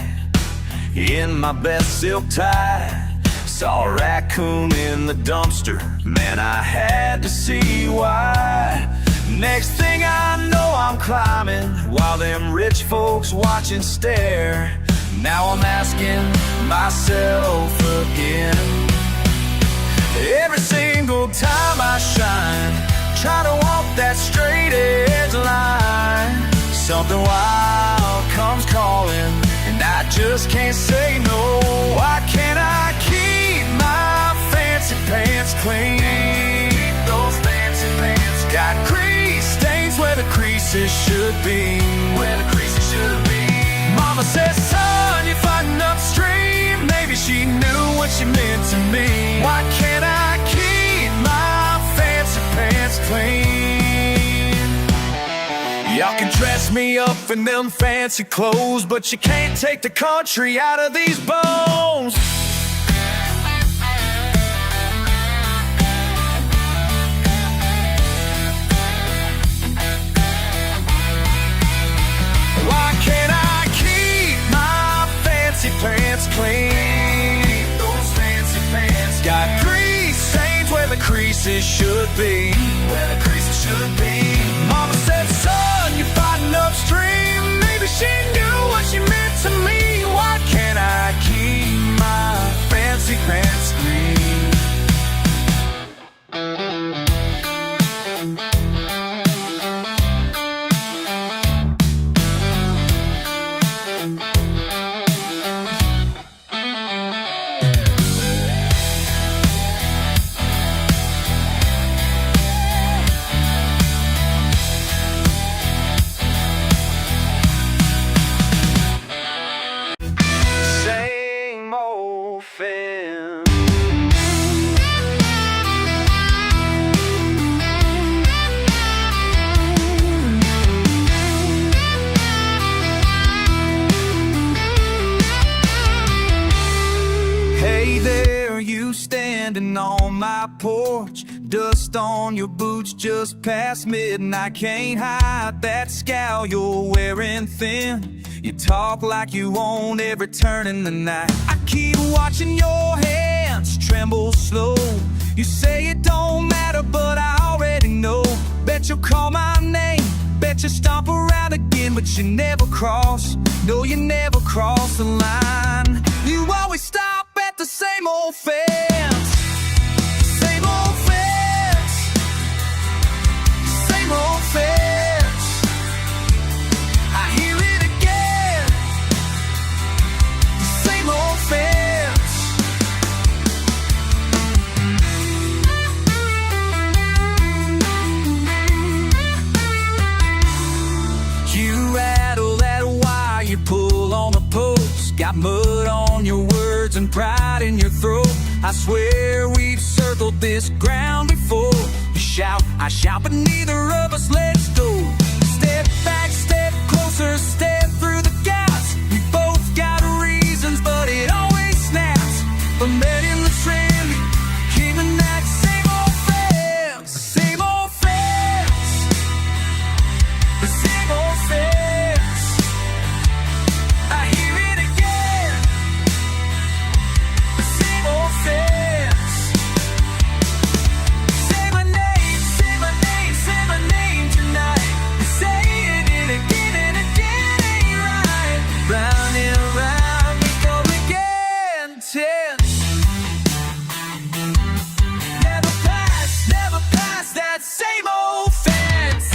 in my best silk tie, saw a raccoon in the dumpster. Man, I had to see why. Next thing I know, I'm climbing while them rich folks watch and stare. Now I'm asking myself again. Every single time I shine, try to walk that straight edge line, something wild comes calling, and I just can't say no. Why can't I keep my fancy pants clean? Those fancy pants got grease stains where the creases should be. Where the creases should be. Mama says, son, you're fighting upstream. Maybe she knew what she meant to me. Why can't I keep my fancy Dress me up in them fancy clothes, but you can't take the country out of these bones. Why can't I keep my fancy pants clean? Those fancy pants got grease stains where the creases should be. Where the creases should be. Mama said, son, you're fighting upstream. Maybe she knew what she meant to me. Why can't I keep my fancy pants clean? Standing on my porch, dust on your boots just past midnight. Can't hide that scowl you're wearing thin. You talk like you own every turn in the night. I keep watching your hands tremble slow. You say it don't matter, but I already know. Bet you'll call my name, bet you stomp around again, but you never cross. No, you never cross the line. You always stop at the same old fence. Same old fence. Same old fence. I hear it again. Same old fence. You rattle that wire, you pull on the post. Got mud on your words and pride in your throat. I swear we've circled this ground before. You shout, I shout, but neither of us lets go. Step back, step closer, step through the gaps. We both got reasons, but it always snaps. But men in the trend, keeping that same old fence. Same old fence. The same old fence. I hear it again. The same old fence. Say my name, say my name, say my name tonight. Saying it again and again ain't right. Round and round we go again. Tense. Never pass that same old fence.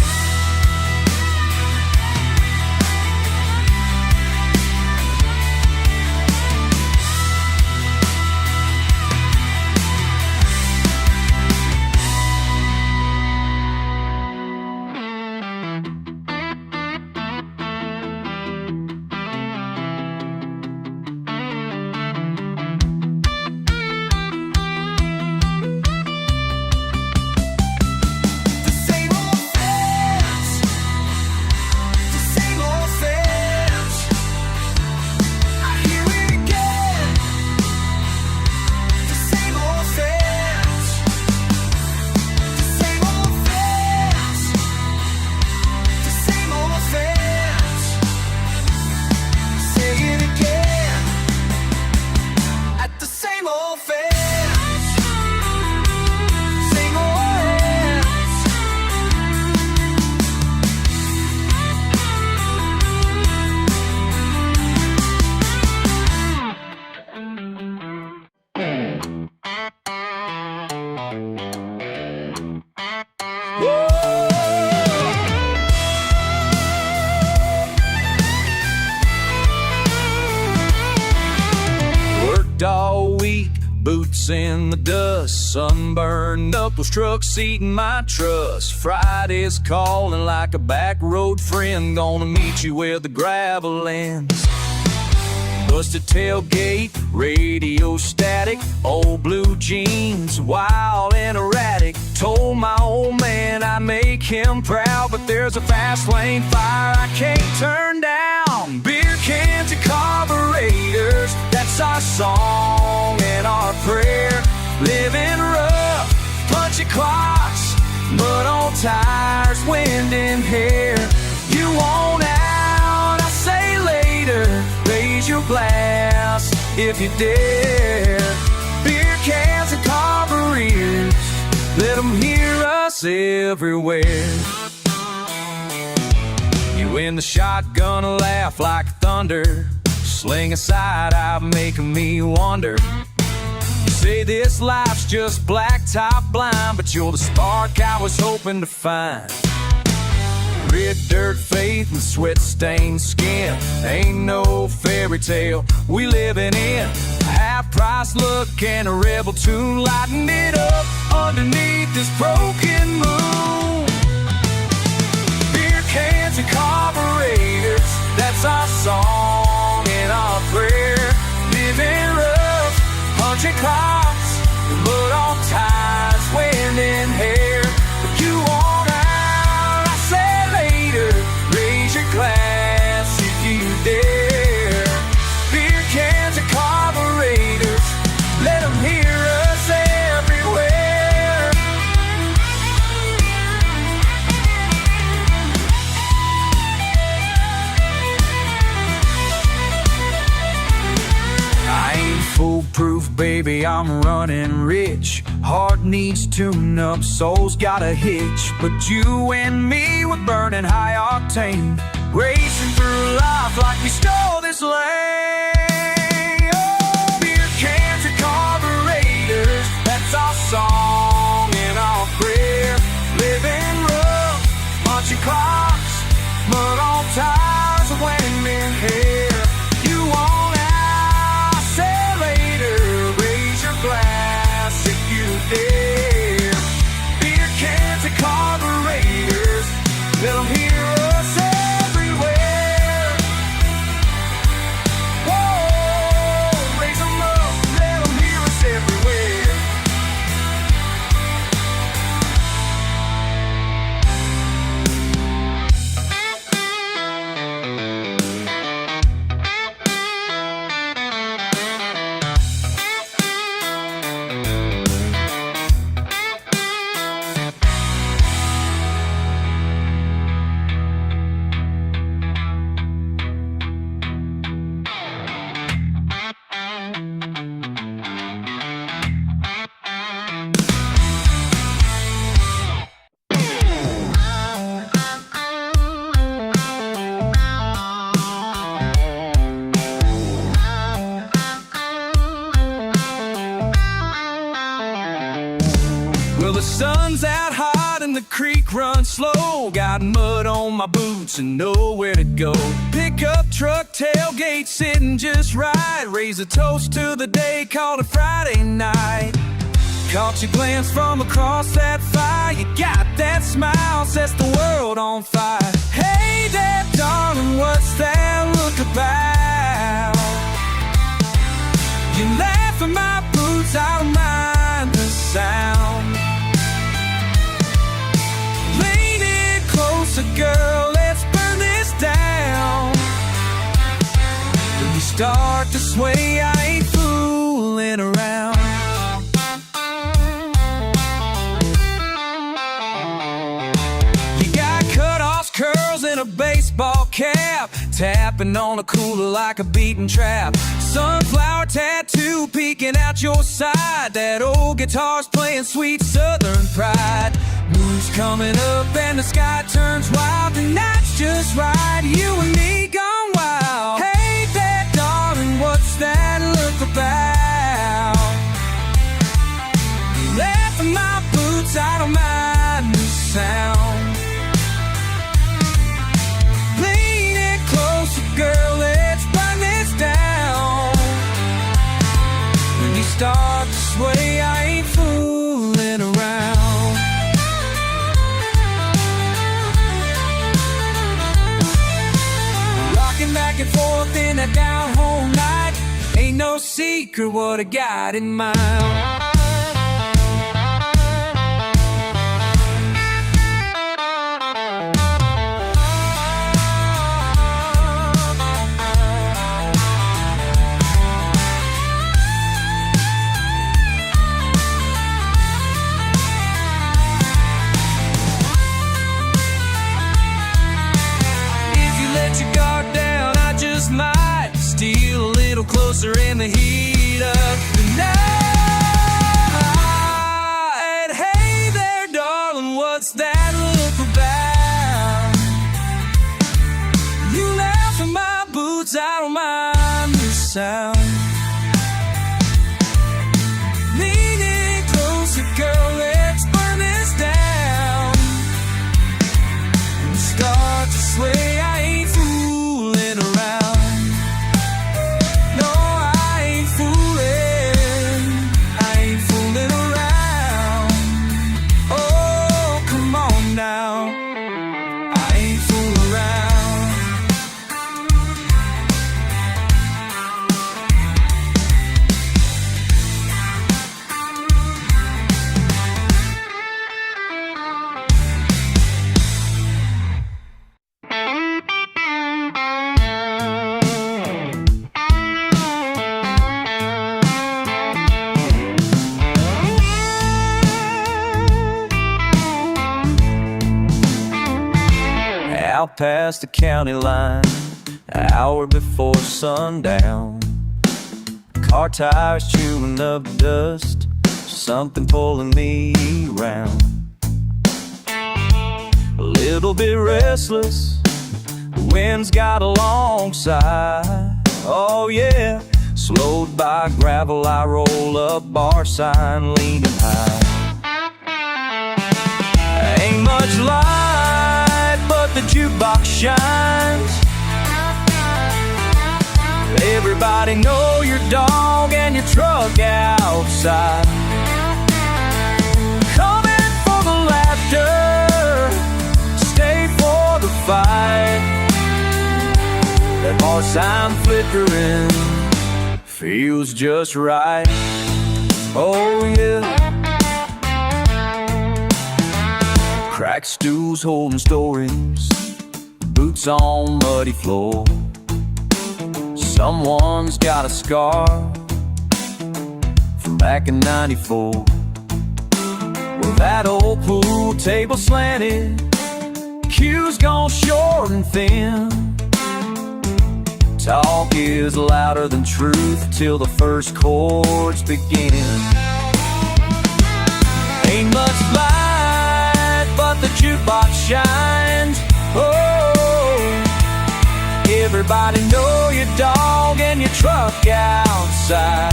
The same old fence. The same old fence. I hear it again. The same old fence. The same old fence. The same old fence. Say it again. At the same old fence. Same old fence. Worked all week, boots in the dust, sunburned up with truck seat in my trust. Friday's calling like a back road friend, gonna meet you where the gravel ends. Busted tailgate, radio static, old blue jeans, wild and erratic. Told my old man I'd make him proud, but there's a fast lane fire I can't turn down. Beer cans and carburetors, that's our song and our prayer. Living rough, punchy clocks, mud on tires, wind in hair. You want out, I say later, raise your glass if you dare. Beer cans and carburetors, let them hear us everywhere. You in the shotgun laugh like thunder, sling a side-eye making me wonder. You say this life's just blacktop blind, but you're the spark I was hoping to find. Red dirt faith and sweat-stained skin, ain't no fairy tale we living in. Half-price look and a rebel tune, lighting it up underneath this broken moon. Beer cans and carburetors, that's our song and our prayer. Living rough, punching clocks, mud on tires, wind in hair. But you want out, I say later, raise your glass if you dare. Beer cans and carburetors, let them hear us everywhere. I ain't foolproof, baby, I'm running rich. Heart needs tune-up, soul's got a hitch. But you and me, we're burning high octane, racing through life like we stole this lane. Oh, beer cans and carburetors, that's our song and our prayer. Living rough, punchy clocks, mud on tires, wind in hair. You want out, I say later, raise your glass if you dare. Beer cans and carburetors, let them hear us everywhere. Whoa, raise them up, let them hear us everywhere. Well, the sun's out hot and the creek runs slow. Got mud on my boots and nowhere to go. Pickup truck tailgate sitting just right. Raise a toast to the day, called it Friday night. Caught your glance from across that fire. You got that smile, sets the world on fire. Hey there, darling, what's that look about? You laugh at my boots, I don't mind the sound. Lean in closer, girl, let's burn this down. When you start to sway, I ain't fooling around. You got cut-offs, curls, and a baseball cap, tapping on a cooler like a beaten trap. Sunflower tattoo peeking out your side. That old guitar's playing sweet southern pride. Moon's coming up and the sky turns wild. The night's just right, you and me gone wild. Hey there, darling, what's that look about? You laugh at my boots, I don't mind the sound. Lean in closer, girl, let's burn this down. When you start to sway, I ain't fooling around. Rocking back and forth in a down-home night, ain't no secret what I got in mind. closer in the heat of the night. Hey there, darling, what's that look about? You laugh at my boots, I don't mind the sound. Leaning closer, girl, let's burn this down. And start to sway, I ain't fooling around. No, I ain't fooling. I ain't fooling around. Oh, come on now. I ain't fooling around. Out past the county line, an hour before sundown. Car tires chewing up dust, something pulling me round. A little bit restless, the wind's got a long side. Oh yeah, slowed by gravel, I roll up, bar sign leaning high. Ain't much light, but the jukebox shines. Everybody know your dog and your truck outside. Coming for the laughter, stay for the fight. That bar sign flickering feels just right. Oh yeah. Cracked stools holding stories, boots on muddy floor. Someone's got a scar from back in '94. Well, that old pool table slanted, cues gone short and thin. Talk is louder than truth till the first chords begin. Ain't much light, but the jukebox shines. Oh, everybody know your dog and your truck outside.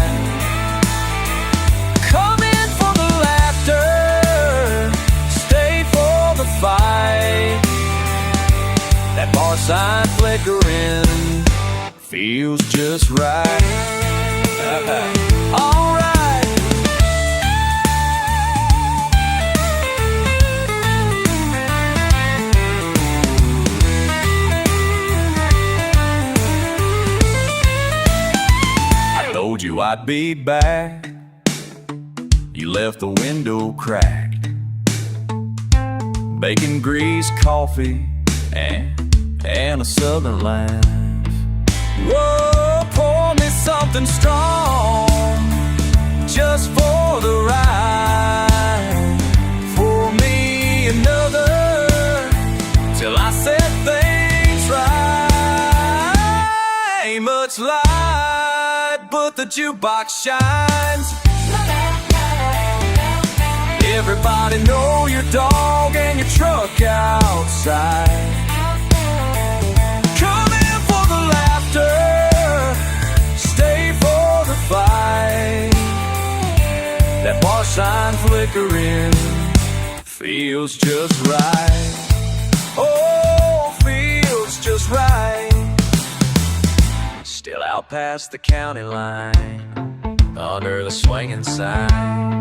Come in for the laughter, stay for the fight. That bar sign flickering feels just right. All right. Told you I'd be back. You left the window cracked. Bacon grease, coffee, and a southern laugh. Whoa, pour me something strong, just for the ride. Pour me another, till I set things right. Ain't much light, but the jukebox shines. Everybody know your dog and your truck outside. Come in for the laughter, stay for the fight. That bar sign flickering feels just right. Oh, feels just right. Still out past the county line, under the swinging sign.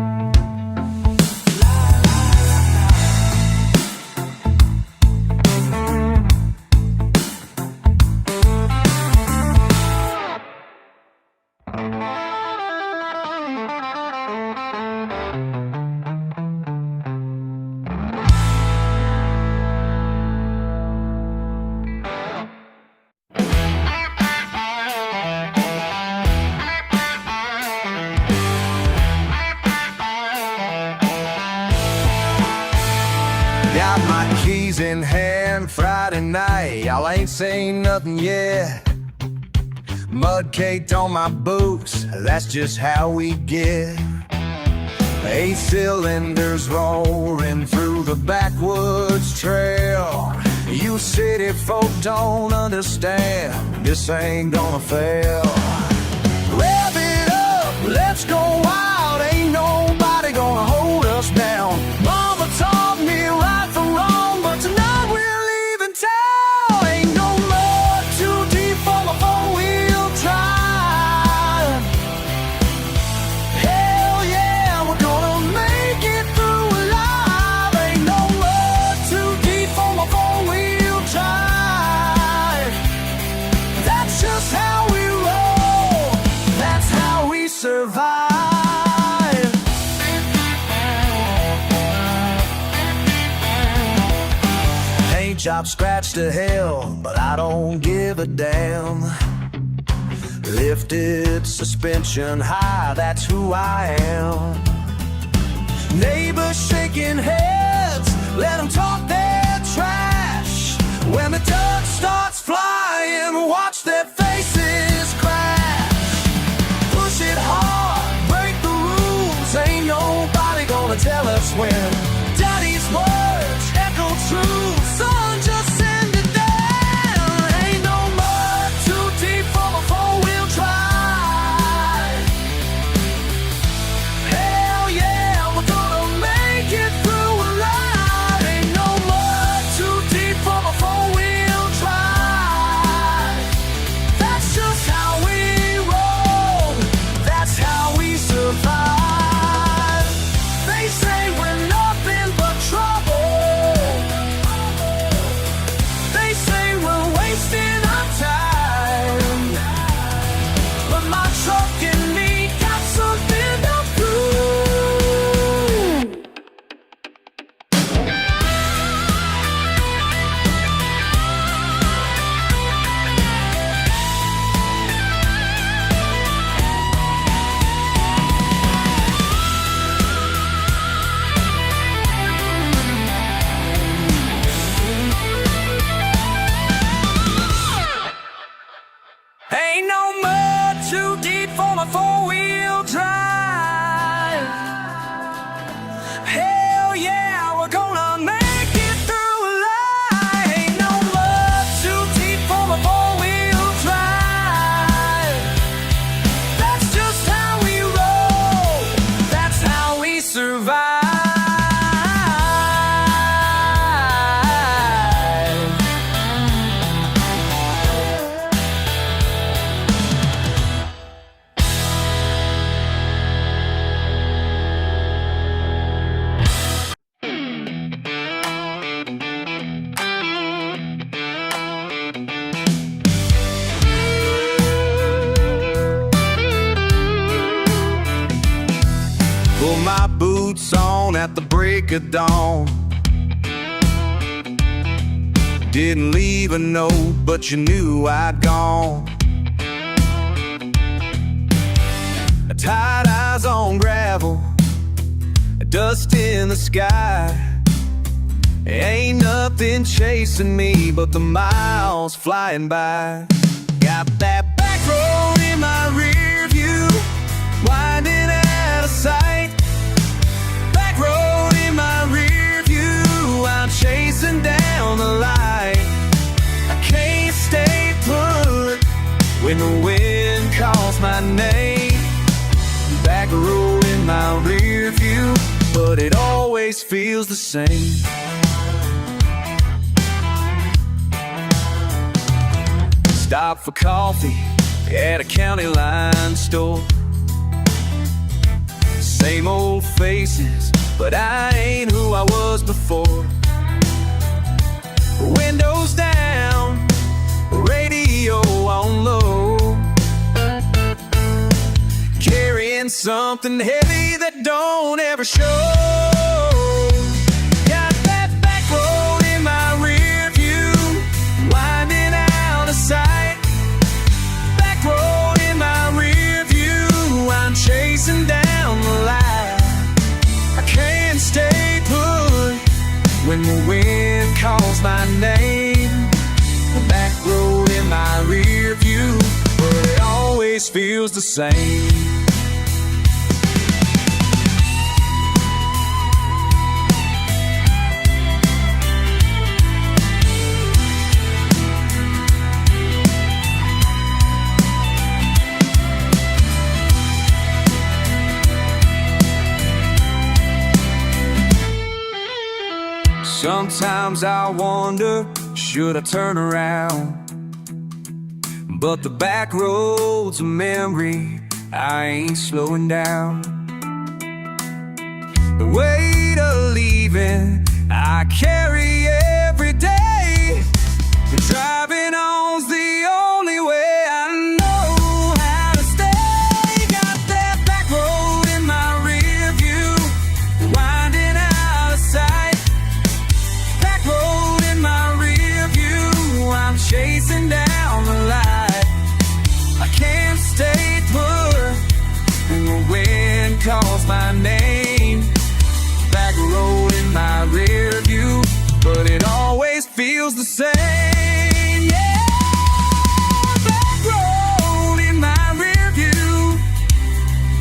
Got my keys in hand Friday night. Y'all ain't saying nothing yet. Mud caked on my boots, that's just how we get. 8 cylinders roaring through the backwoods trail. You city folk don't understand, this ain't gonna fail. Rev it up, let's go wild, ain't nobody gonna hold us down. Mama taught me right from wrong, but tonight we're leaving town. Ain't no mud too deep for my four-wheel drive. Hell yeah, we're gonna make it through alive. Ain't no mud too deep for my four-wheel drive. That's just how we roll, that's how we survive. Paint job scratched to hell, but I don't give a damn. Lifted suspension high, that's who I am. Neighbors shaking heads, let them talk their trash. When the dust starts flying, watch their faces crash. Push it hard, break the rules, ain't nobody gonna tell us when. Daddy's words echo true, son, just send it down. Ain't no mud too deep for my four-wheel drive. Hell yeah, we're gonna make it through alive. Ain't no mud too deep for my four-wheel drive. That's just how we roll, that's how we survive. They say we're nothing but trouble. They say we're wasting our time. But my truck and me got something to prove. Ain't no mud too deep for my four-wheel drive. Hell yeah, we're gonna make it through alive. Ain't no mud too deep for my four-wheel drive. That's just how we roll, that's how we survive. Pull my boots on at the break of dawn. Didn't leave a note, but you knew I'd gone. Tired eyes on gravel, dust in the sky. Ain't nothing chasing me but the miles flying by. Got that back road in my rear view, winding out of sight. Back road in my rear view, I'm chasing down the light. I can't stay put when the wind calls my name. Back road in my rear view, but it always feels the same. Stop for coffee at a county line store. Same old faces, but I ain't who I was before. Windows down, radio on low, carrying something heavy that don't ever show. Got that back road in my rear view, winding out of sight. Back road in my rear view, I'm chasing down the light. I can't stay put when the wind calls my name. The back road in my rear view, but it all always feels the same. Sometimes I wonder, should I turn around? But the back roads of memory, I ain't slowing down. The weight of leaving, I carry every day. Driving on's the only way I know how to stay. Got that back road in my rear view, winding out of sight. Back road in my rear view, I'm chasing down the light. I can't stay put when the wind calls my name. Back road in my rear view, but it always feels the same. Yeah, back road in my rear view,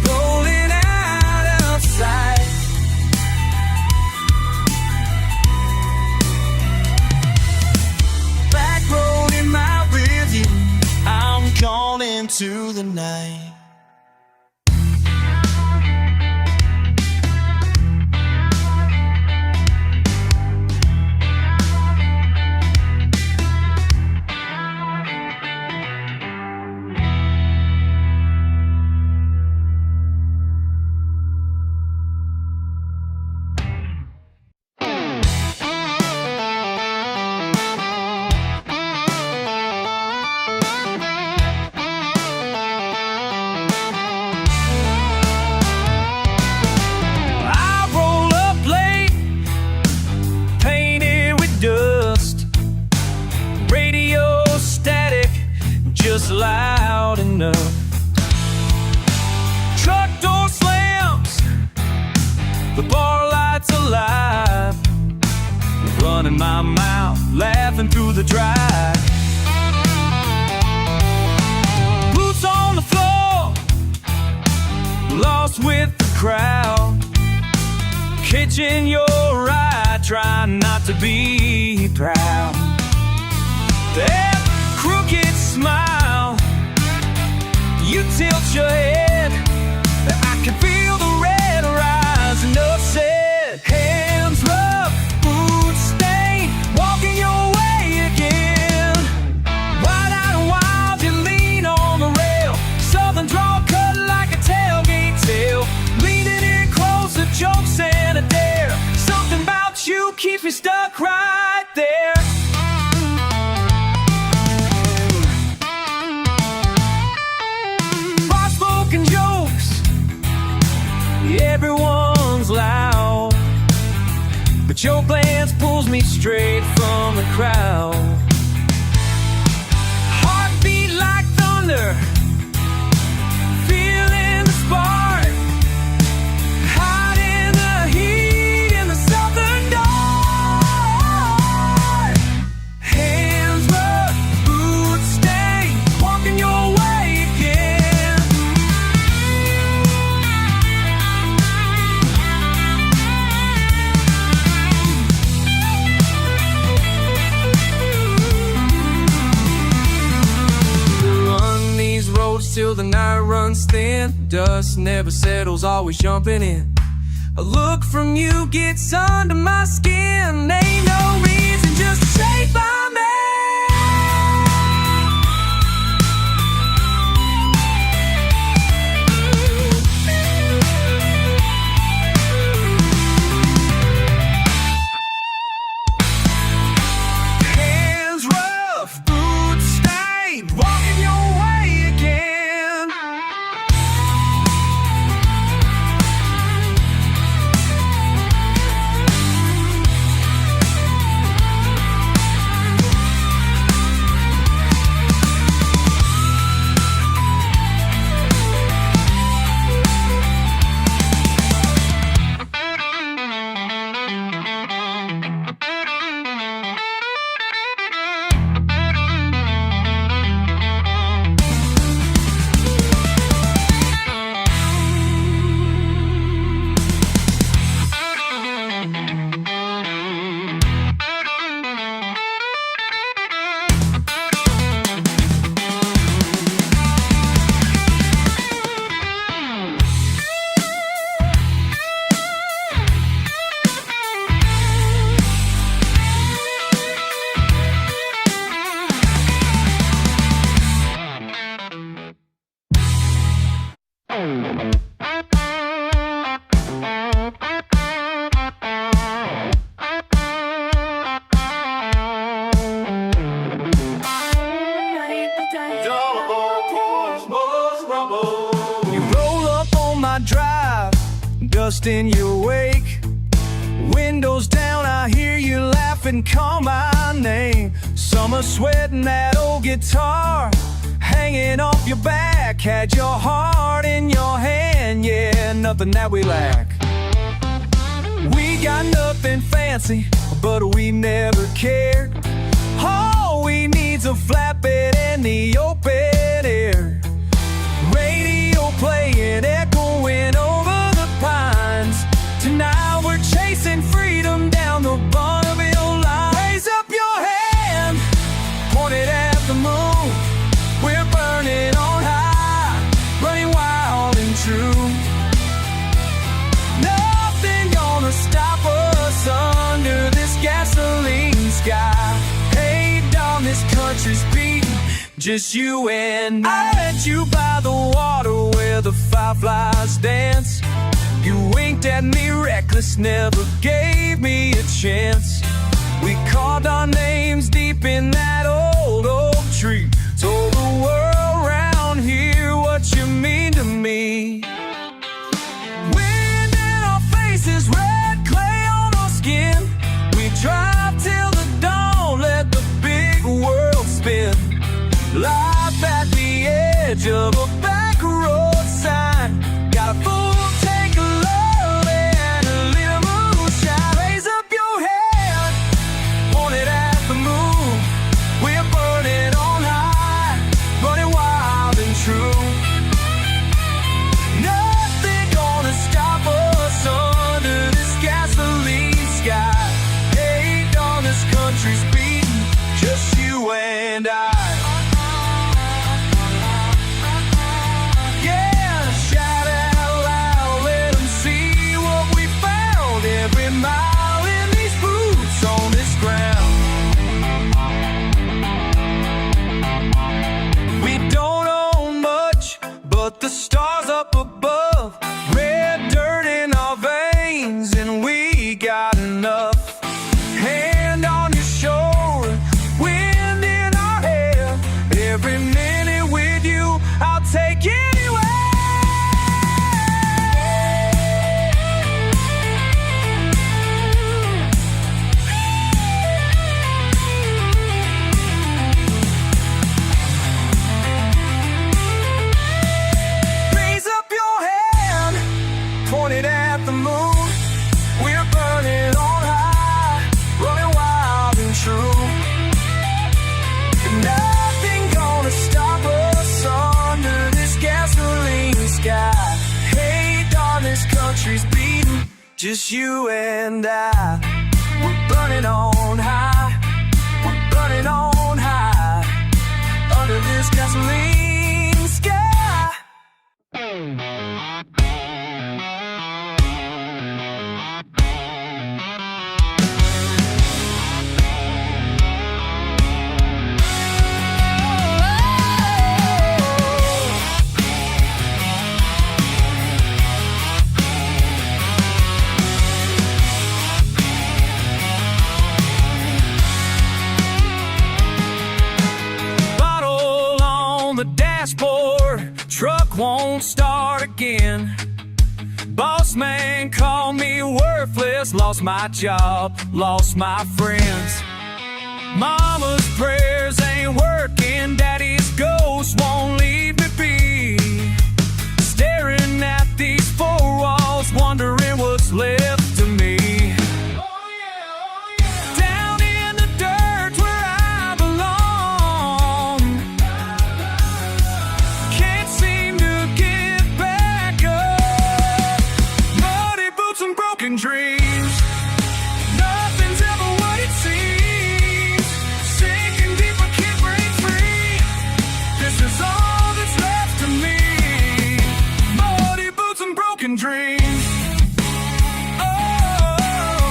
rolling out of sight. Back road in my rear view, I'm gone into the night. Loud enough. Truck door slams, the bar lights alive. Running my mouth, laughing through the drive. Boots on the floor, lost with the crowd. Catching your eye, trying not to be proud. That crooked smile, you tilt your head, I can feel the red rising up. Said hands rough, boots stained, walking your way again. Wide out and wild, you lean on the rail. Southern draw cut like a tailgate tail. Leaning in close, a jokes and a dare. Something about you keeps me stuck right there. Everyone's loud, but your glance pulls me straight from the crowd. Heartbeat like thunder, feeling the spark. Hide in the heat in the southern dark. Hands rough, boots stained, walking your way again. Till the night runs thin, dust never settles, always jumping in. A look from you gets under my skin. Ain't no reason, just to shake my man. Hands rough, boots stained, walking your way again. just in your wake. Windows down, I hear you laugh and call my name. Summer sweating that old guitar hanging off your back. Had your heart in your hand, yeah, nothing that we lack. We got nothing fancy, but we never cared. All we need's a flatbed and the open air. Radio playing, echoing over the pines. Tonight we're chasing freedom down the Bonneville line. Raise up your hand, point it at the moon. We're burning on high, running wild and true. Nothing gonna stop us under this gasoline sky. Hey, darling, this country's beating, just you and I. Met you by the water where the fireflies dance. You winked at me reckless, never gave me a chance. We carved our names deep in that old oak tree. Told the world round here what you mean to me. Wind in our faces, red clay on our skin. We drive till the dawn, let the big world spin. Life at the edge of a back road sign. Got a full tank of love and a little moonshine. Raise up your hand, point it at the moon. We're burning on high, running wild and true. Nothing gonna stop us under this gasoline sky. Hey, darling, this country's beating, just you and I. Every mile in these boots on this ground. We don't own much, but the stars up above. Red dirt in our veins, and we got enough. Hand on your shoulder, wind in our hair. Every minute with you, I'll take anywhere. Pointed at the moon, we're burning on high, running wild and true. Nothing gonna stop us under this gasoline sky. Hey, darling, this country's beating, just you and I. We're burning on high, we're burning on high, under this gasoline sky. The dashboard, truck won't start again. Boss man called me worthless, lost my job, lost my friends. Mama's prayers ain't working, daddy's ghost won't leave me be. Staring at these four walls, wondering what's left to me. Down in the dirt where I belong, can't seem to get back up. Muddy boots and broken dreams, nothing's ever what it seems. Sinking deep, I can't break free. This is all that's left to me. Muddy boots and broken dreams. Oh,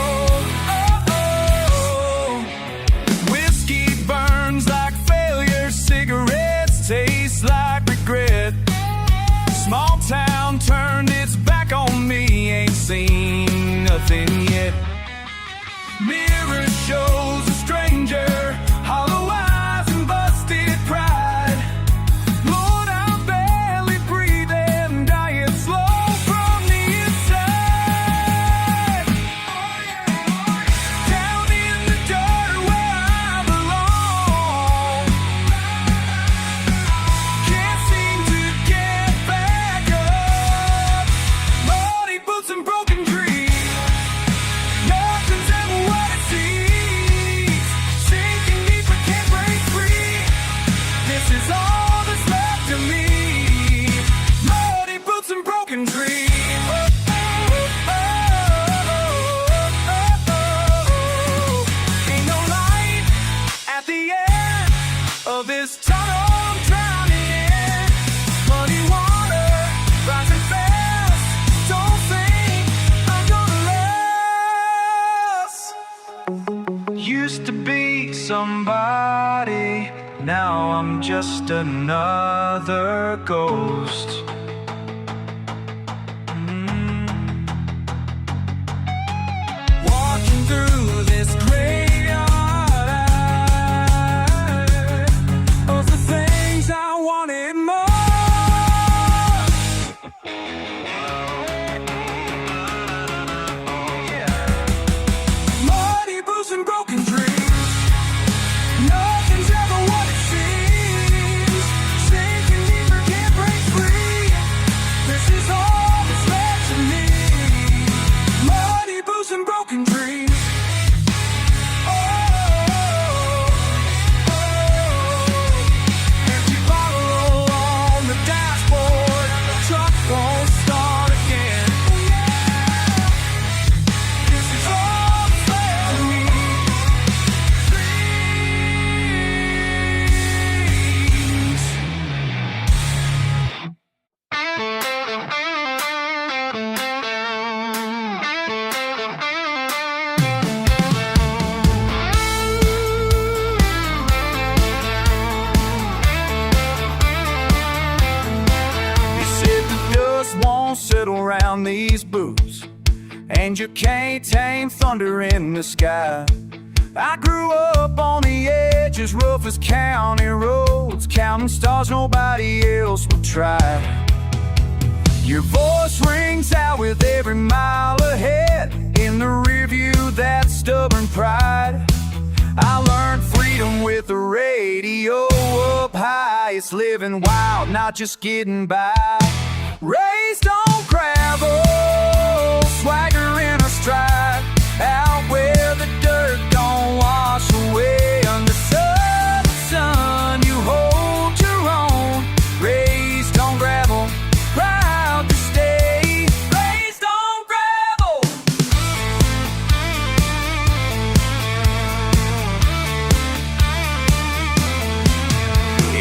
Used to be somebody, now I'm just another ghost. Walking through this graveyard of the things I wanted more. Muddy boots and broken dreams. Nothing's ever what it seems. Sinking deeper, can't break free. This is all that's left to me. Muddy boots and broken dreams. Empty bottle on the dashboard. Truck won't start again. This is all that's left to me. They said the dust won't settle around these boots, and you can't tame thunder in the sky. I grew up on the edge as rough as county roads, counting stars nobody else would try. Your voice rings out with every mile ahead, in the rearview that stubborn pride. I learned freedom with the radio up high. It's living wild, not just getting by. Raised on gravel, swagger in our stride, out where the dirt don't wash away. Under southern sun, you hold your own. Raised on gravel, proud to stay. Raised on gravel.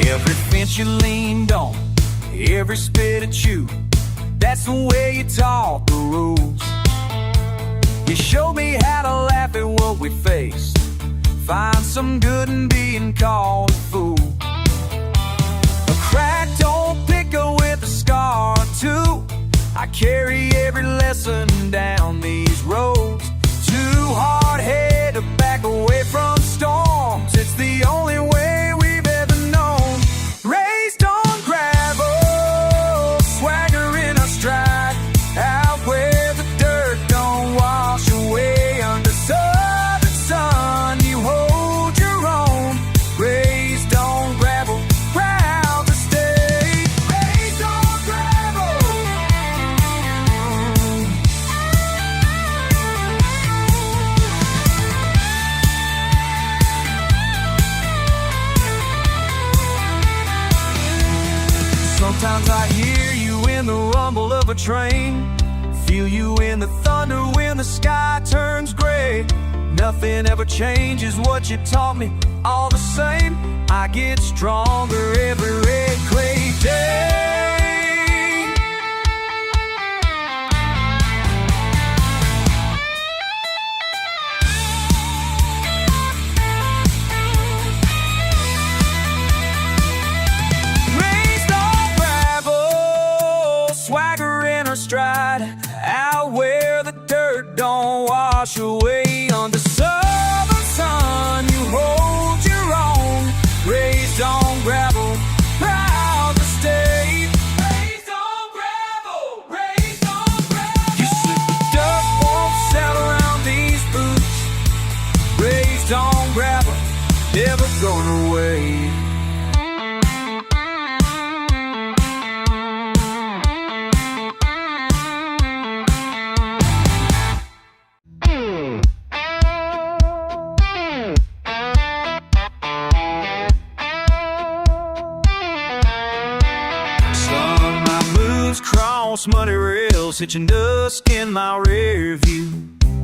Every fence you leaned on, every spit at you, that's the way you taught the rules. You showed me how to laugh at what we faced, find some good in being called a fool. A cracked old picker with a scar or two, I carry every lesson down these roads. Too hard-headed to back away from storms, it's the only way we've ever known. Raised on gravel, swagger in our stride, out where the dirt don't wash away. Under southern sun, you hold your own. Raised on gravel, proud to stay. Raised on gravel. Sometimes I hear you in the rumble of a train, feel you in the thunder when the sky turns gray. Nothing ever changes what you taught me, all the same. I get stronger every red clay day. Raised on gravel, swagger in our stride, out where the dirt don't wash away. Under southern sun, you hold your own. Raised on gravel, proud to stay. Raised on gravel, raised on gravel. You said the dust won't settle around these boots. Raised on gravel, never going away. Muddy rails, hitching dust in my rear view.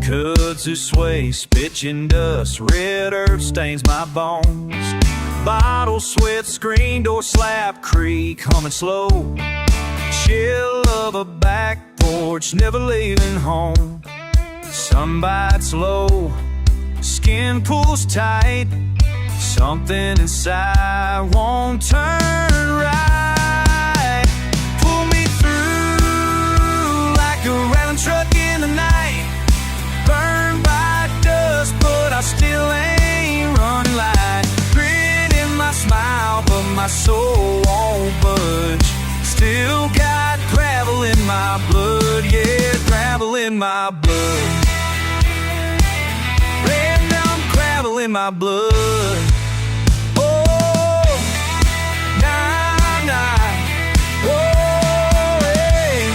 Kudzu sway, spitching dust, red earth stains my bones. Bottle sweat, screen door slap, creak humming slow. Chill of a back porch, never leaving home. Sun bites low, skin pulls tight. Something inside won't turn right. Pull me through like a rattling truck in the night. Burned by dust, but I still ain't running light. Grin in my smile, but my soul won't budge. Still got gravel in my blood, yeah, gravel in my blood. Random gravel in my blood. Oh, nah, nah. Oh, hey.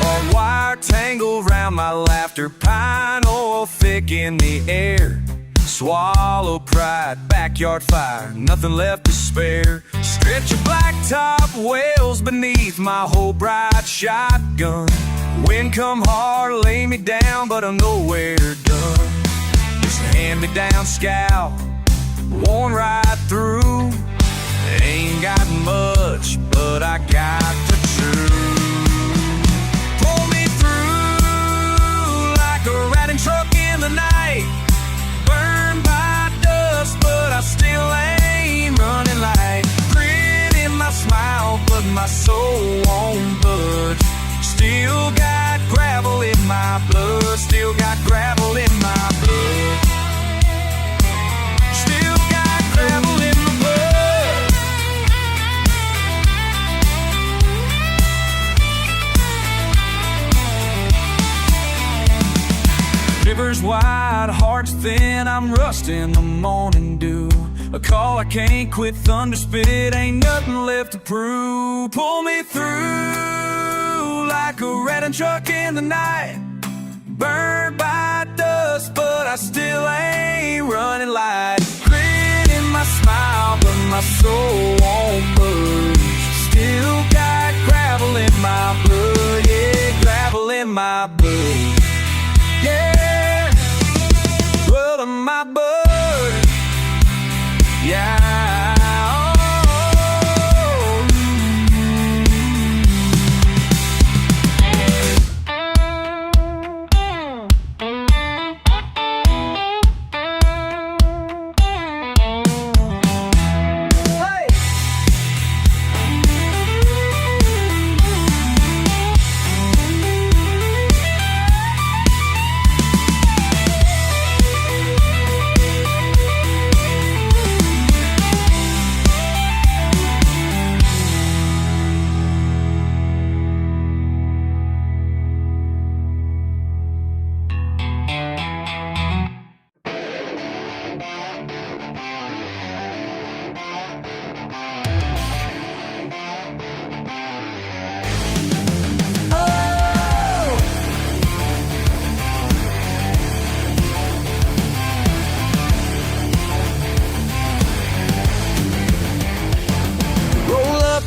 A wire tangled round my laughter, pine oil thick in the air. Swallow pride, backyard fire, nothing left to spare. Stretch of blacktop wails beneath my whole bright shotgun. Wind come hard, lay me down, but I'm nowhere done. Just a hand-me-down scout, worn right through. Ain't got much, but I got the truth. Pull me through like a ratting truck in the night. Burned by dust, but I still ain't running light. Grin in my smile, but my soul won't budge. Still got gravel in my blood. Still got gravel in my blood. Still got gravel in my blood. Rivers wide, hearts thin, I'm rusting the morning dew. A call I can't quit, thunder spit, ain't nothing left to prove. Pull me through like a ratting truck in the night. Burned by dust, but I still ain't running light. Grin in my smile, but my soul won't budge. Still got gravel in my blood, yeah, gravel in my blood. Yeah, blood on my bud. Yeah.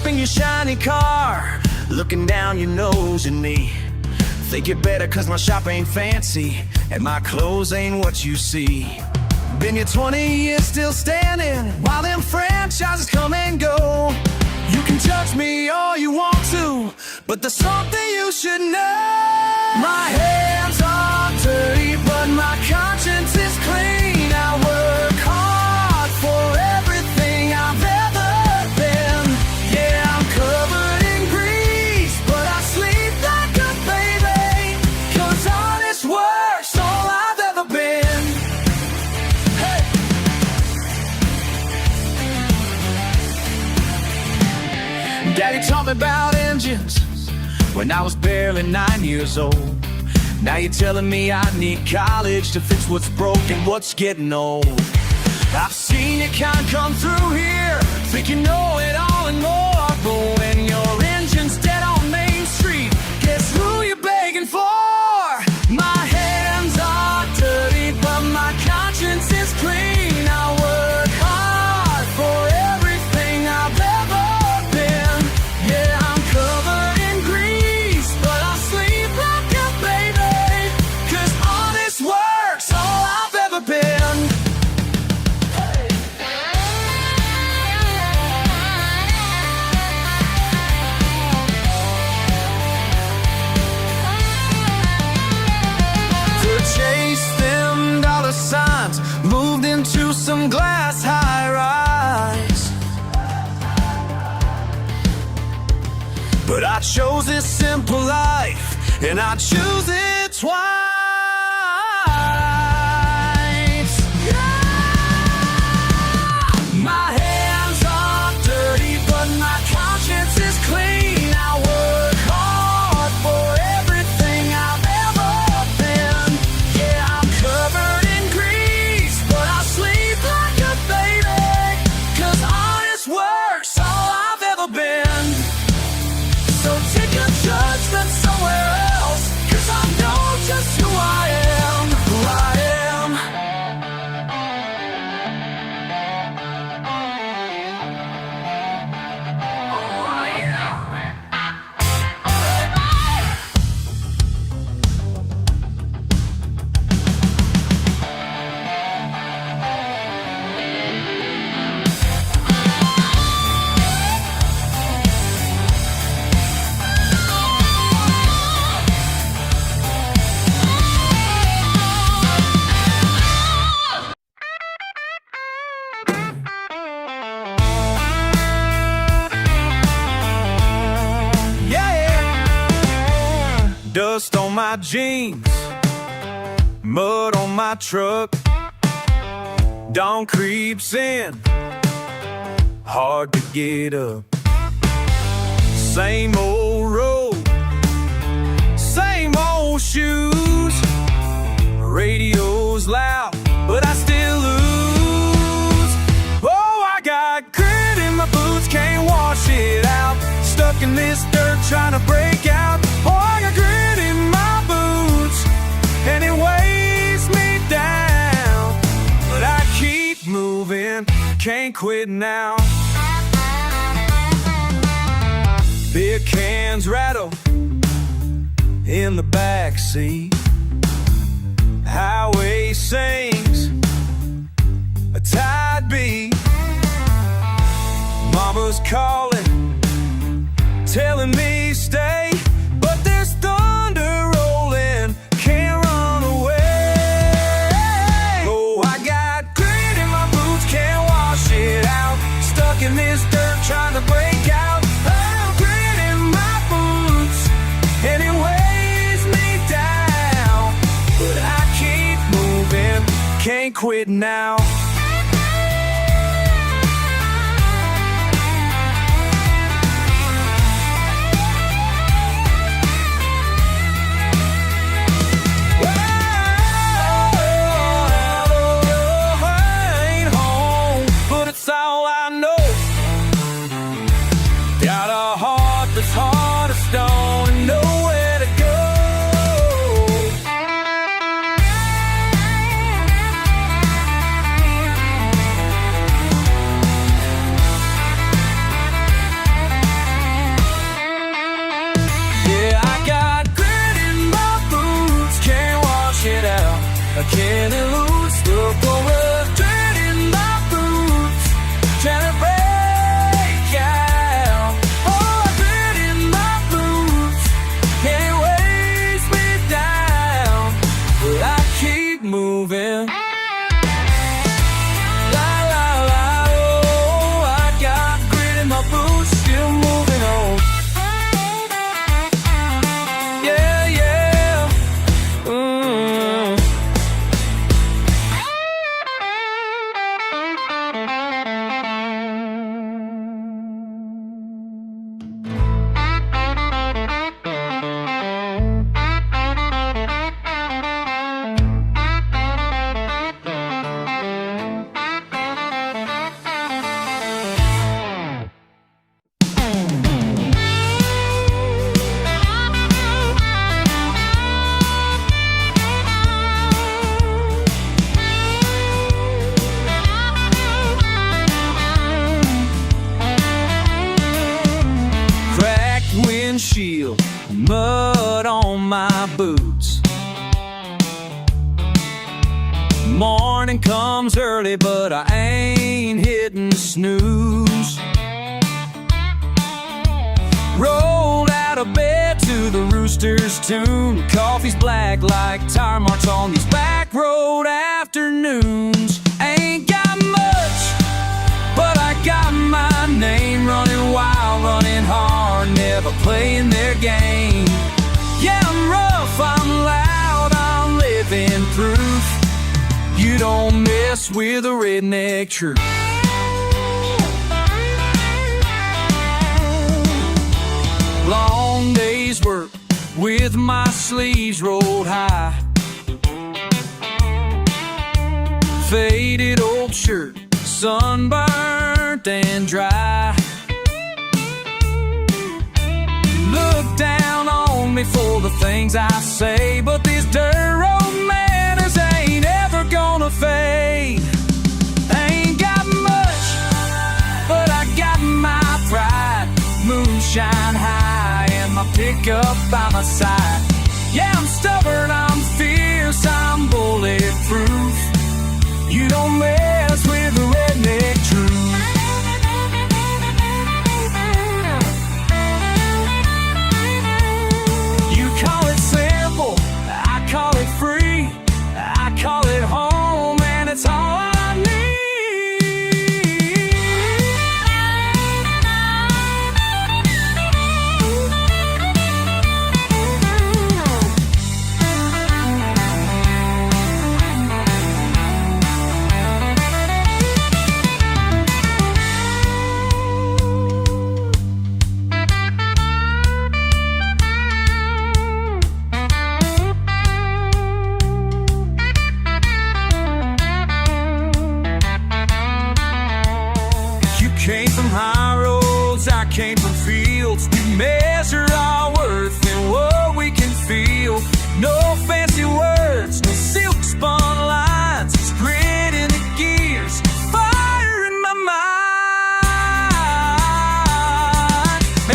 Your shiny car, looking down your nose at me. Think you're better cause my shop ain't fancy and my clothes ain't what you see. Been here 20 years still standing while them franchises come and go. You can judge me all you want to, but there's something you should know. My hands are dirty, but my conscience is clean. I work hard for everything I've ever been. Yeah, I'm covered in grease, but I sleep like a baby. Cause honest work's all I've ever been. Hey. Daddy taught me about engines when I was barely 9 years old. Now you're telling me I need college to fix what's broken, what's getting old. I've seen your kind come through here, think you know it all and more. But when your engine's dead on Main Street, guess who you're begging for? My hands are dirty, but my conscience is clean. I work hard for everything I've ever been. Yeah, I'm covered in grease, but I sleep like a baby. Cause honest work's all I've ever been. But I chose this simple life, and I choose it twice. My hands are dirty, but my conscience is clean. I work hard for everything I've ever been. Yeah, I'm covered in grease, but I sleep like a baby, 'cause honest work's all I've ever been. So take your judgment somewhere else, 'cause I know just who I am, who I am. Dust on my jeans, mud on my truck. Dawn creeps in, hard to get up. Same old road, same old shoes. Radio's loud, but I still lose. Oh, I got grit in my boots, can't wash it out. Stuck in this dirt, trying to break out. Oh, I got grit in my boots, and it weighs me down. But I keep moving, can't quit now. Beer cans rattle in the backseat. Highway sings a tide beat. Mama's calling, telling me stay, but there's thunder rolling, can't run away. Oh, I got grit in my boots, can't wash it out. Stuck in this dirt, trying to break out. Oh, grit in my boots, and it weighs me down. But I keep moving, can't quit now. All I know, got a heart that's hard as stone and nowhere to go. Yeah, I got grit in my boots, can't wash it out. I can't lose, look over. Trying to break out. Oh, I grit in my boots, and it weighs me down. But I keep moving. La la la, oh, I got grit in my boots, still moving on. Yeah, yeah. Windshield, mud on my boots. Morning comes early, but I ain't hitting snooze. Rolled out of bed to the rooster's tune. Coffee's black like tire marks on these back road afternoons. Ain't got much, but I got my name running wild, running hard, never play You don't mess with a redneck truth. Long days work with my sleeves rolled high, faded old shirt, sunburnt and dry. Look down on me for the things I say, but these dirt road manners ain't ever gonna fade. I ain't got much, but I got my pride. Moonshine high and my pickup by my side. Yeah, I'm stubborn, I'm fierce, I'm bulletproof. You don't mess with the redneck truth. You call it simple, I call it free. I call it home, and it's all I need. Came from high roads, I came from fields. We measure our worth in what we can feel. No fancy words, no silk spun lines, just grit in the gears, fire in my mind.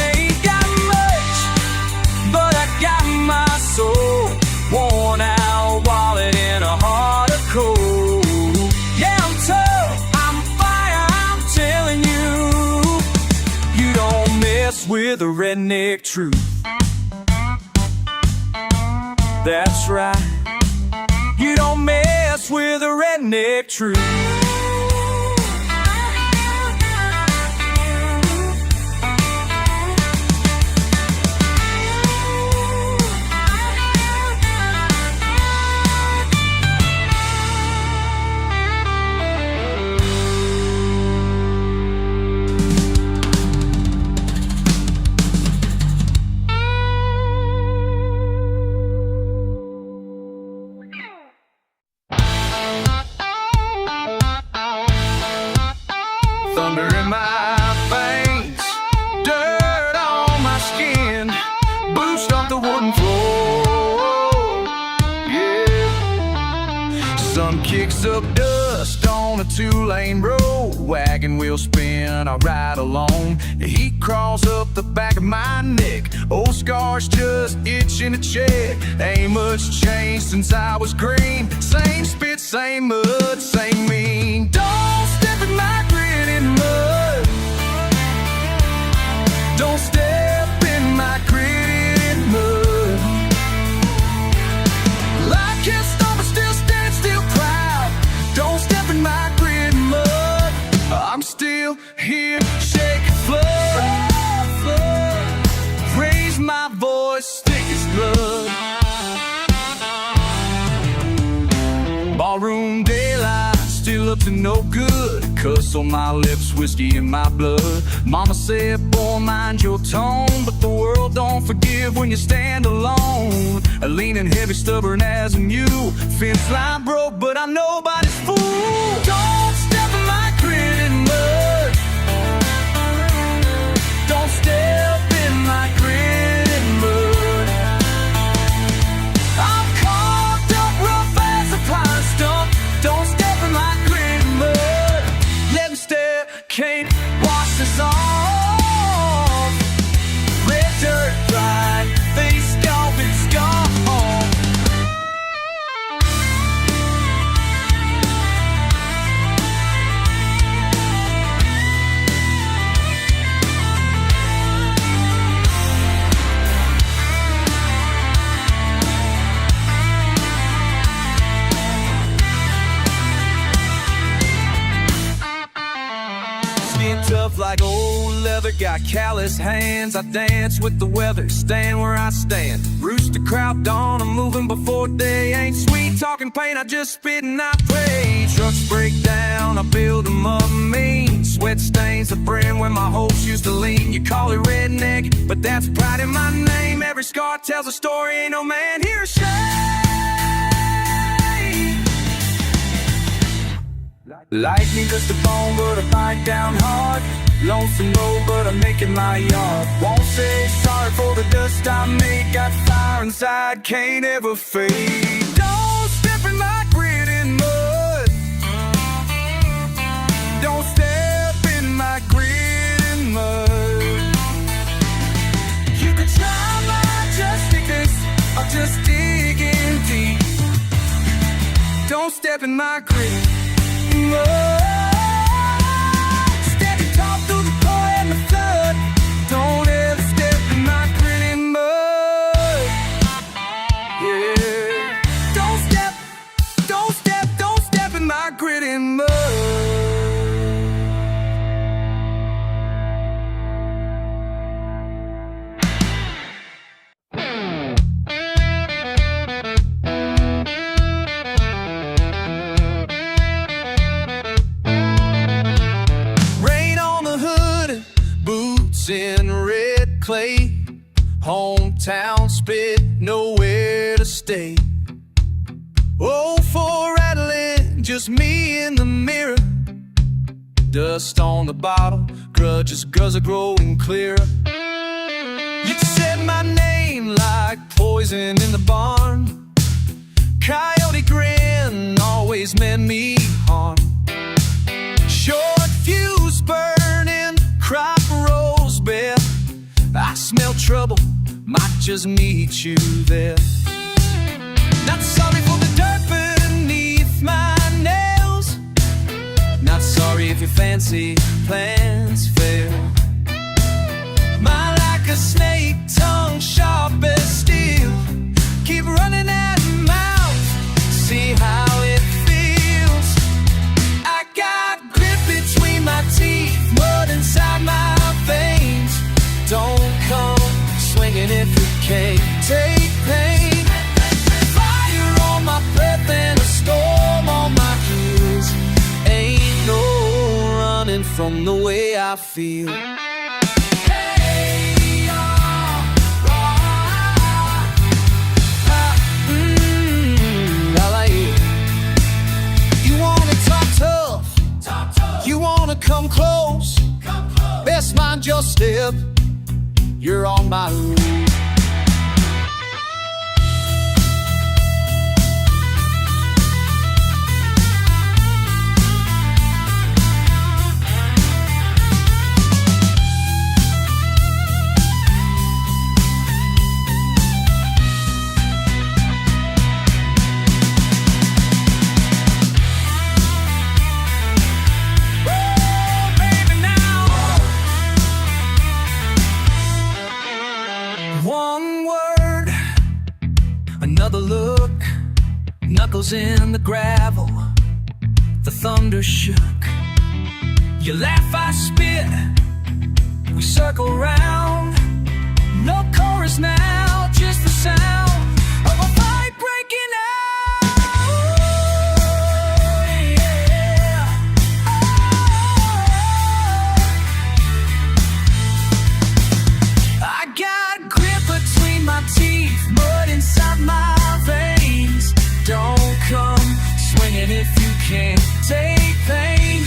Ain't got much, but I got my soul. Worn out wallet and a heart of coal. Yeah, I'm tough, I'm fire, I'm telling you. You don't mess with a redneck truth. That's right. You don't mess with a redneck truth. Thunder in my veins, dirt on my skin, boost off the wooden floor. Yeah. Sun kicks up dust on a two-lane road, wagon wheel spin, I ride alone. The heat crawls up the back of my neck, old scars just itching to check. Ain't much changed since I was green, same spit, same mud, same mean. Don't step in my mud. Don't step in my gritted mud. Life can't stop, but still stand still proud. Don't step in my gritted mud. I'm still here, shake flood, flood. Raise my voice, thick as blood. Ballroom daylight, still up to no good. Cuss on my lips, whiskey in my blood. Mama said, boy, mind your tone, but the world don't forgive when you stand alone. A leaning heavy, stubborn as a mule. Fence line broke, but I'm nobody's fool. Don't step in my gritted mud. Don't step in my gritted mud. I'm carved up rough as a pine stump. Don't step in my gritted mud. Can't wash this off. Red dirt dry, face scalp, it's gone. Tough like old leather, got callous hands. I dance with the weather, stand where I stand. Rooster crowd dawn, I'm moving before day. Ain't sweet talking paint, I just spit and I pray. Trucks break down, I build them up mean. Sweat stains the friend where my hopes used to lean. You call it redneck, but that's pride in my name. Every scar tells a story, ain't no man here ashamed. Lightning just a bone, but I bite down hard. Lonesome road, but I'm making my yard. Won't say sorry for the dust I made. Got fire inside, can't ever fade. Don't step in my grit and mud. Don't step in my grit and mud. You can try my justice, I'll just dig in deep. Don't step in my grit and mud. Steady talk through the door and the flood. Don't ever step in my grit and mud. Yeah. Don't step in my grit and mud. In red clay, hometown spit, nowhere to stay. Oh, for rattling, just me in the mirror. Dust on the bottle, grudges are growing clearer. You said my name like poison in the barn. Coyote grin always meant me harm. Short fuse burning, crop rose bare. I smell trouble, might just meet you there. Not sorry for the dirt beneath my nails. Not sorry if your fancy plans fail. Mind like a snake, tongue sharp as steel. Keep running at mouth, see how it feels. I got grit between my teeth, mud inside my veins. Don't come swinging if you can't take pain. Fire on my breath and a storm on my heels. Ain't no running from the way I feel. You wanna come close, best mind your step. You're on my route. One word, another look, knuckles in the gravel, the thunder shook. You laugh, I spit, we circle round. No chorus now, just the sound of a fight breaking out. Yeah. I got grit between my teeth, mud inside my veins. Don't come swinging if you can't take pain.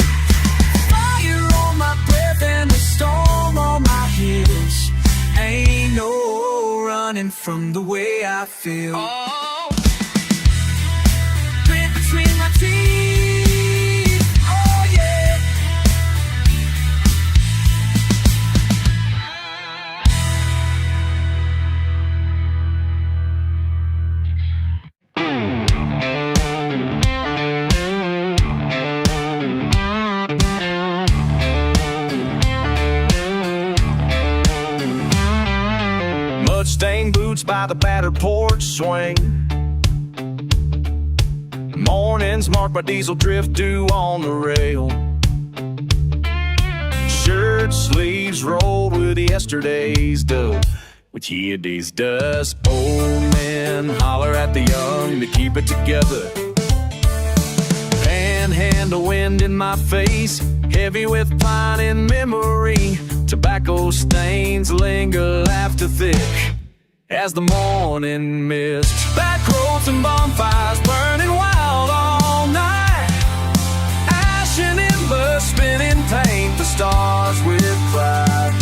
Fire on my breath and a storm on my heels. Ain't no running from the way I feel. Oh. Grit between my teeth. Oh yeah. Mud-stained boots by the battered porch swing. Mornings marked by diesel drift dew on the rail. Shirt sleeves rolled with yesterday's dough. With yesterday's dust, old men holler at the young to keep it together. can't handle wind in my face, heavy with pine and memory. Tobacco stains linger after thick as the morning mist. Back roads and bonfires burning wild all night. Ash and embers spinning paint the stars with pride.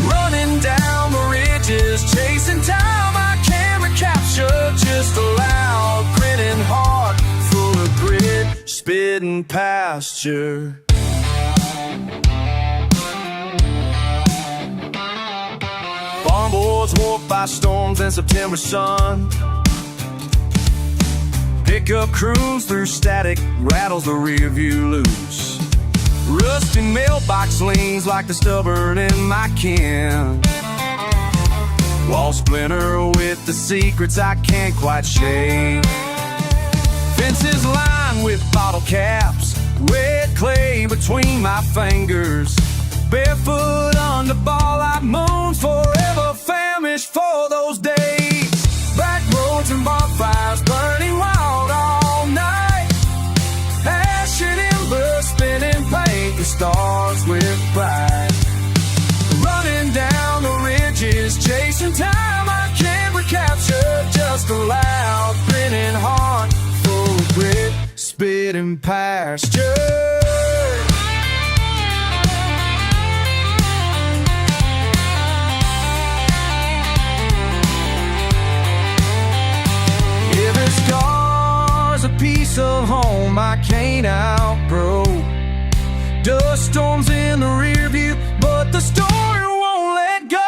Running down the ridges, chasing time I can't recapture. Just a loud grinning heart full of grit, spitting pasture. Barn boards warped by storms and September sun. Pickup cruise through static, rattles the rear view loose. Rusty mailbox leans like the stubborn in my kin. Wall splinter with the secrets I can't quite shake. Fences lined with bottle caps, wet clay between my fingers. Barefoot on the ball, I moan forever, famished for those days. Back roads and bonfires burning wild all night. Ash and embers spinning paint the stars with pride. Running down the ridges, chasing time I can't recapture. Just a loud grinning heart full of grit, spitting pasture. A piece of home I can't outgrow. Dust storms in the rear view, but the story won't let go.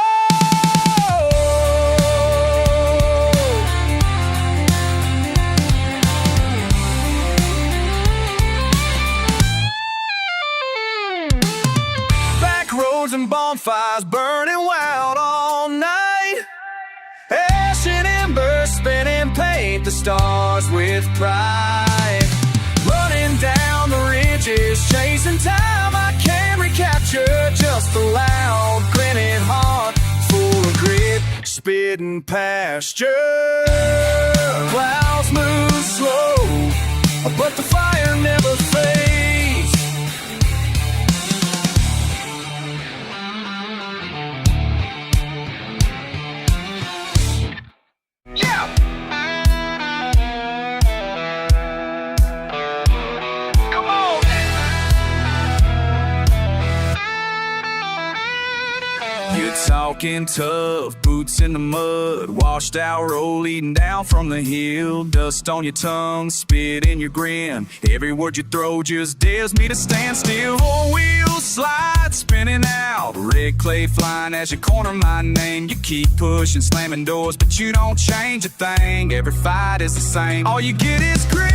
Back roads and bonfires burning wild all night. Ash and embers spinning paint the stars with pride. Running down the ridges, chasing time I can't recapture. Just a loud grinning heart full of grit, spitting pasture. Clouds move slow, but the fire never fades. Yeah! You're talking tough, boots in the mud, washed out roll leading down from the hill. Dust on your tongue, spit in your grin. Every word you throw just dares me to stand still. Four wheels slide, spinning out, red clay flying as you corner my name. You keep pushing, slamming doors, but you don't change a thing. Every fight is the same. All you get is grit,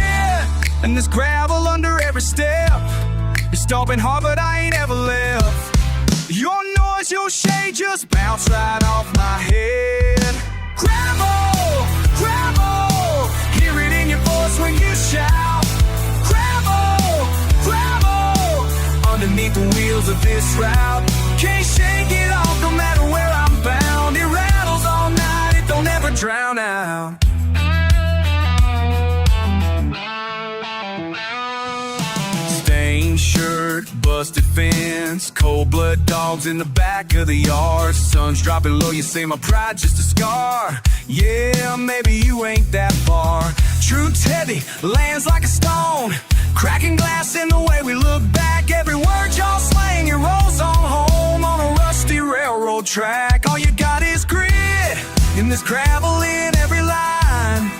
and there's gravel under every step. You're stomping hard, but I ain't ever left. Your noise, your shade just bounce right off my head. Gravel, gravel, hear it in your voice when you shout. Gravel, gravel, underneath the wheels of this route. Can't shake it off no matter where I'm bound. It rattles all night, it don't ever drown out. Stained shirt, busted fence, cold blood dogs in the back of the yard. Sun's dropping low, you say my pride just a scar. Yeah, maybe you ain't that far. Truth's heavy, lands like a stone, cracking glass in the way we look back. Every word y'all slang, it rolls on home on a rusty railroad track. All you got is grit, in this gravel in every line.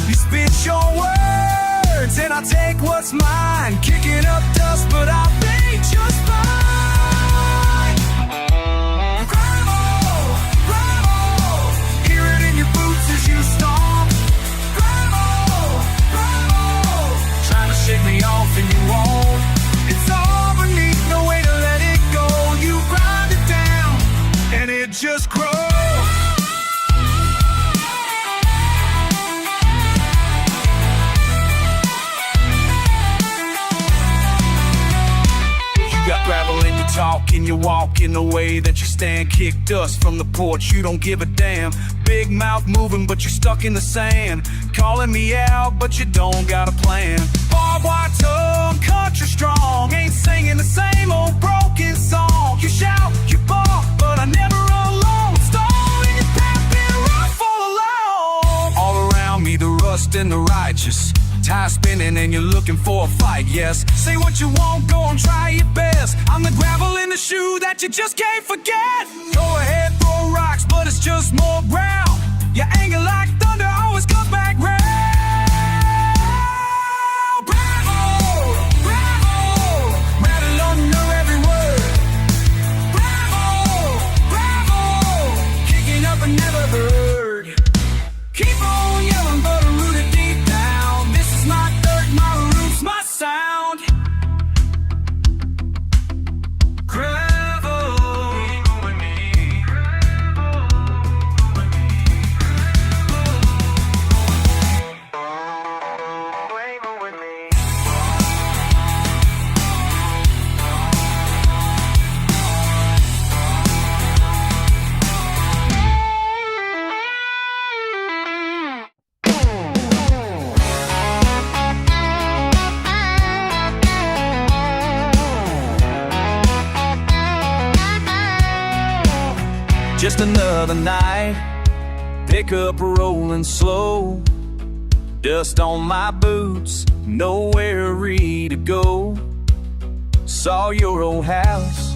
You spit your words and I take what's mine. Kicking up dust, but I'll be just fine. Gravel, gravel, hear it in your boots as you stomp. Gravel, gravel, trying to shake me off and you won't. It's all beneath, no way to let it go. You grind it down and it just grows. Gravel in your talk and you walk in the way that you stand. Kick dust from the porch, you don't give a damn. Big mouth moving, but you're stuck in the sand. Calling me out, but you don't got a plan. Barbed wire tongue, country strong. Ain't singing the same old broken song. You shout, you bark, but I never alone. Stone in your path, been rough all along. All around me, the rust and the righteous. Tie spinning and you're looking for a fight, yes. Say what you want, go and try your best. I'm the gravel in the shoe that you just can't forget. Go ahead, throw rocks, but it's just more ground. Your anger like thunder always comes back round. Bravo, bravo, rattle under every word. Bravo, bravo, kicking up and never heard. Keep on yelling, but rooted deep down. This is my dirt, my roots, my sound. Gravel, with me. Just another night, pick up rolling slow. Dust on my boots, nowhere ready to go. Saw your old house,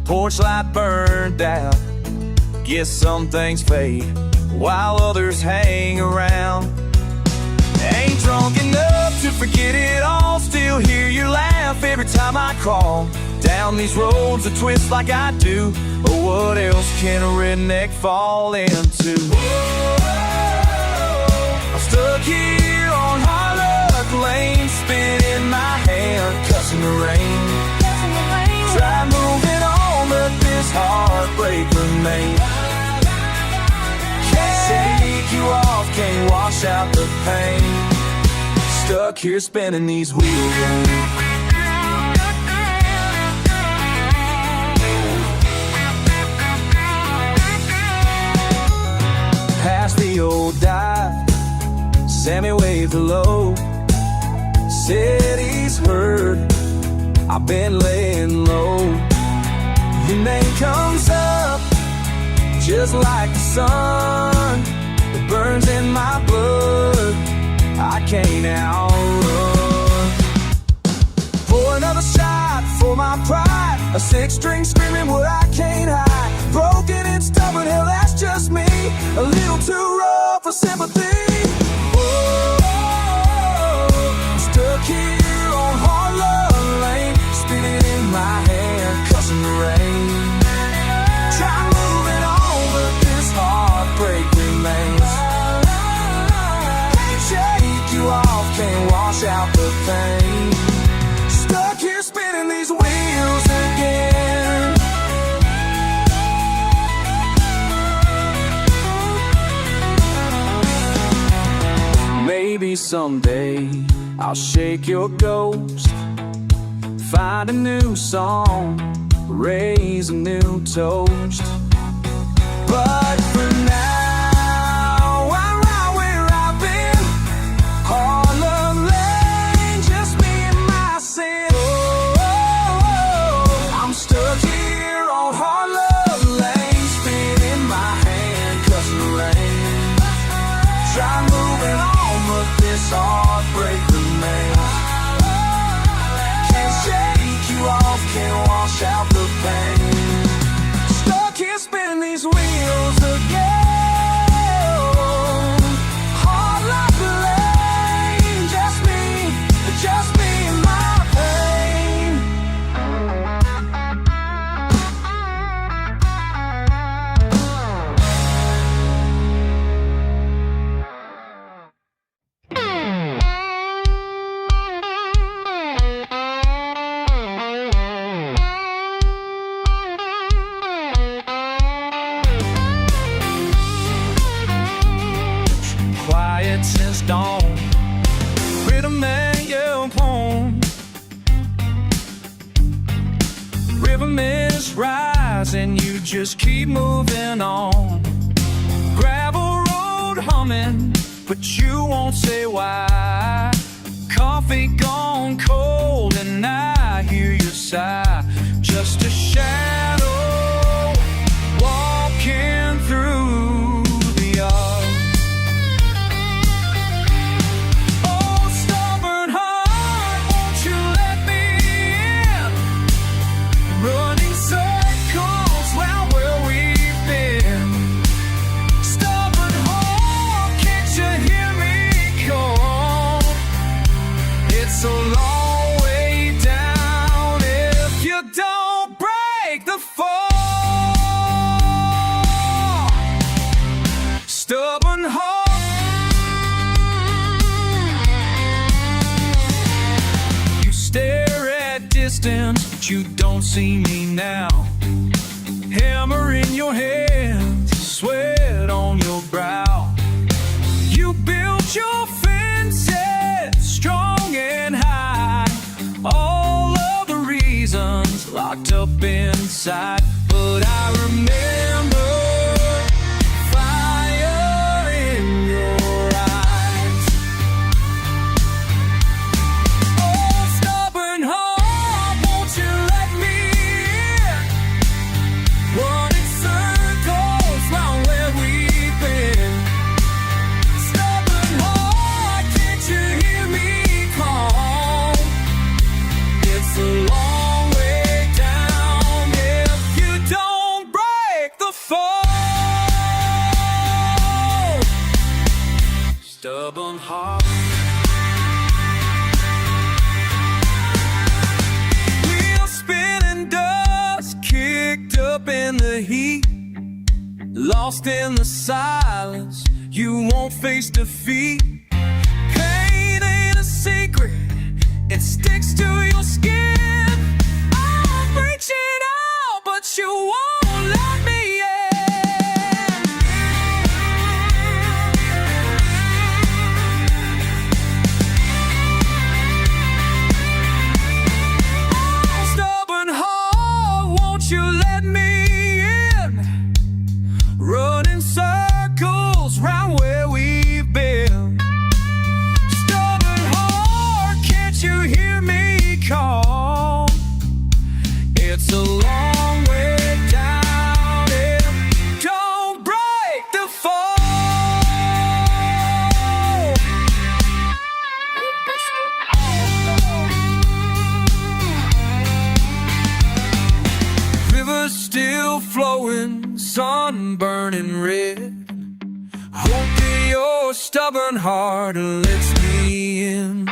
porch light burned out. Guess some things fade, while others hang around. Ain't drunk enough to forget it all. Still hear your laugh every time I crawl down these roads that twist like I do. But what else can a redneck fall into? I'm stuck here on Harlock Lane, spinning my hand, cussing the rain. Try moving on, but this heartbreak remains. Can't shake you off, can't wash out the pain. Stuck here spinning these wheels. Past the old dive, Sammy waved hello. Said he's heard I've been laying low. Your name comes up just like the sun. It burns in my blood, I can't outrun. Pour another shot for my pride. A six-string screaming what I can't hide. Broken and stubborn, hell that's just me. A little too raw for sympathy. Oh, I'm stuck here on Harlock Lane, spinning in my hand, cussing the rain. Try moving on, but this heartbreak remains. Can't shake you off, can't wash out the pain. Stuck here spinning these wheels again. Maybe someday I'll shake your ghost, find a new song, raise a new toast. But for now, I'm right where I've been. Harlock Lane, just me and my sin. I'm stuck here on Harlock Lane, spinning my hand, cussing the rain. Try moving on, but this heartbreak remains. Can't shake you off, can't wash out the pain. Stuck here spinning these wheels again. Harlock Lane, just me and my pain. Quiet since dawn, rhythm and your poem. Rhythm is rising, you just keep moving on. humming, but you won't say why. Coffee gone cold and I hear your sigh. Just a shadow walking through the yard. Oh, stubborn heart, won't you let me in? Running circles round where we've been. Stubborn heart, can't you hear me call? It's a long way down if you don't break the fall. Stubborn heart. You stare at distance, but you don't see me now. Hammer in your hands, sweat on your brow. You built your fences strong and high. All of the reasons locked up inside. But I remember fire in your eyes. Oh, stubborn heart, won't you let me in? Running circles round where we've been. Stubborn heart, can't you hear me call? It's a long way down if you don't break the fall. Stubborn heart. Wheels spinning, dust kicked up in the heat. Lost in the silence, you won't face defeat. Pain ain't a secret, it sticks to your skin. I'm reaching out, but you won't let me in. Oh, stubborn heart, won't you let me in? Running circles round where we've been. Stubborn heart, can't you hear me call? It's a long way down if don't break the fall. River still flowing, sun burning red. Hope that your stubborn heart lets me in.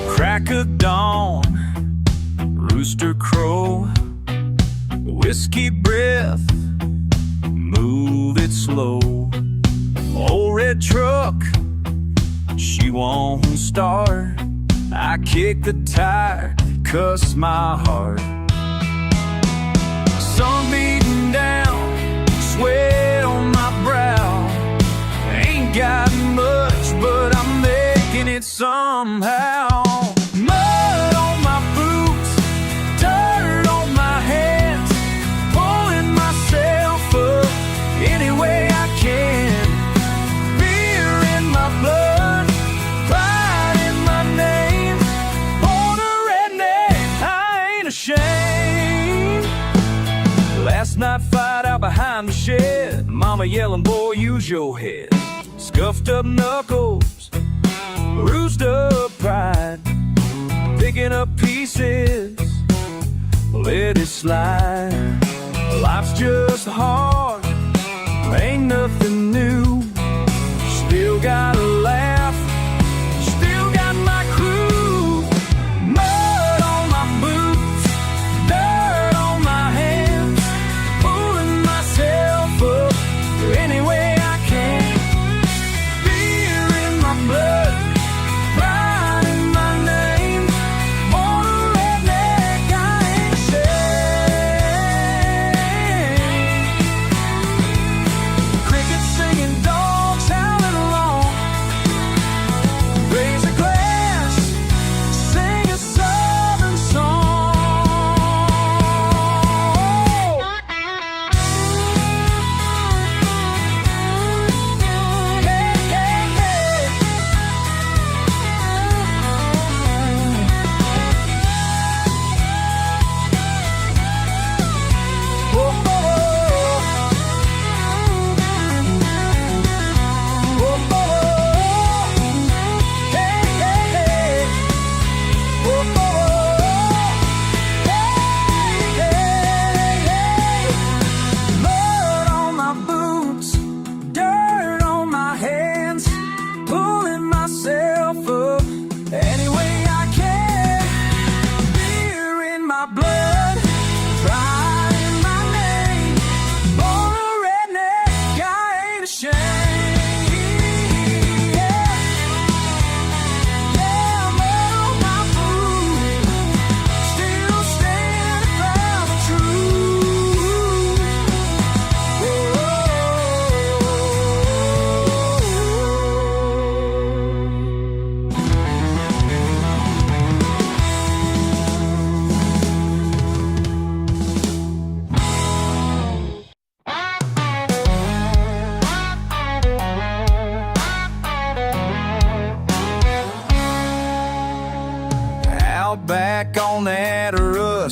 Crack of dawn, rooster crow, whiskey breath, move it slow. Old red truck, she won't start. I kick the tire, cuss my heart. Sun beating down, sweat on my brow. Ain't got much, but I'm making it somehow. Mud on my boots, dirt on my hands, pulling myself up any way I can. Beer in my blood, pride in my name. Born a redneck, I ain't ashamed. Last night fight out behind the shed, mama yelling, boy, use your head. Scuffed up knuckles, bruised up pride, picking up pieces, let it slide. Life's just hard, ain't nothing new. Still gotta laugh, still got my crew. Mud on my boots, dirt on my hands, pulling myself up any way I can. Beer in my blood, pride in my name. Born a redneck, I ain't ashamed.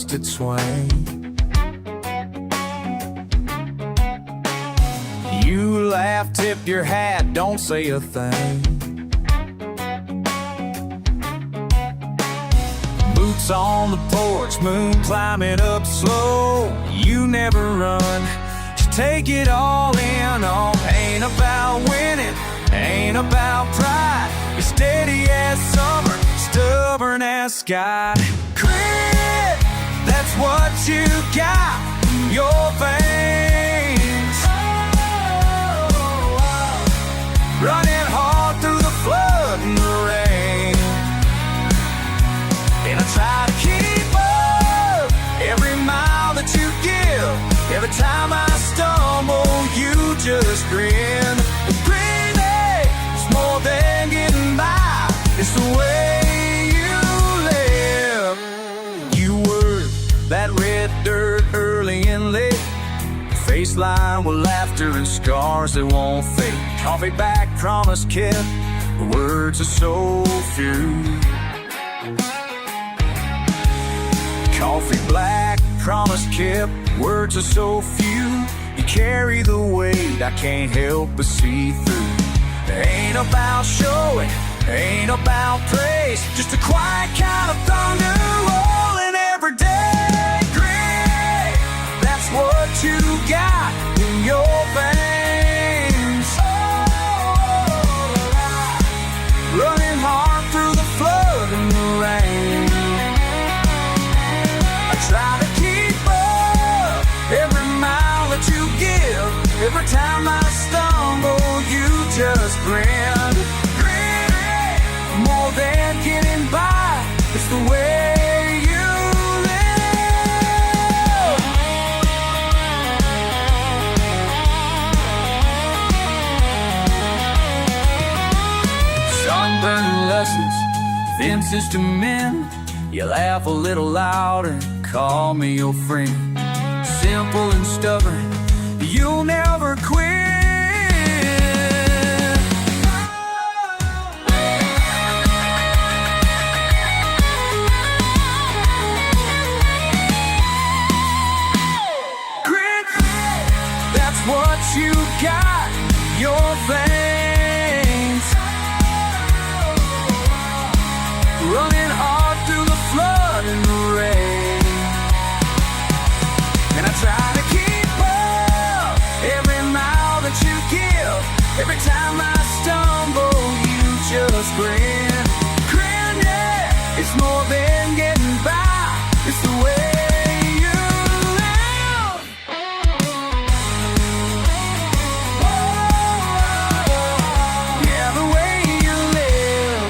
just its swing. You laugh, tip your hat, don't say a thing. Boots on the porch, moon climbing up slow. You never run, just take it all in. Oh, ain't about winning, ain't about pride. You're steady as summer, stubborn as sky. Grit, that's what you got in your veins. Running hard through the flood and the rain. And I try to keep up every mile that you give. Every time I stumble, you just grin. Breathing is more than getting by. It's the way you live. You were that red dirt early and late. Face lined with laughter and scars that won't fade. Coffee back, promise kept, words are so few. Coffee black, promise kept, words are so few. You carry the weight I can't help but see through. It ain't about showing, ain't about praise, just a quiet kind of thunder rolling every day. Great, that's what you got in your veins. Running hard through the flood and the rain. I try to keep up every mile that you give. Every time I stumble, you just grin. Grin, more than getting by. It's the way you live. Sunburn lessons, fences to mend. You laugh a little louder, call me your friend. Simple and stubborn, you'll never quit. Grit, that's what you got, your veins. Running hard through the flood and the rain. And I try to keep up every mile that you give. Every time I stumble, you just grin. Grin, yeah, it's more than getting by. It's the way you live. Yeah, the way you live.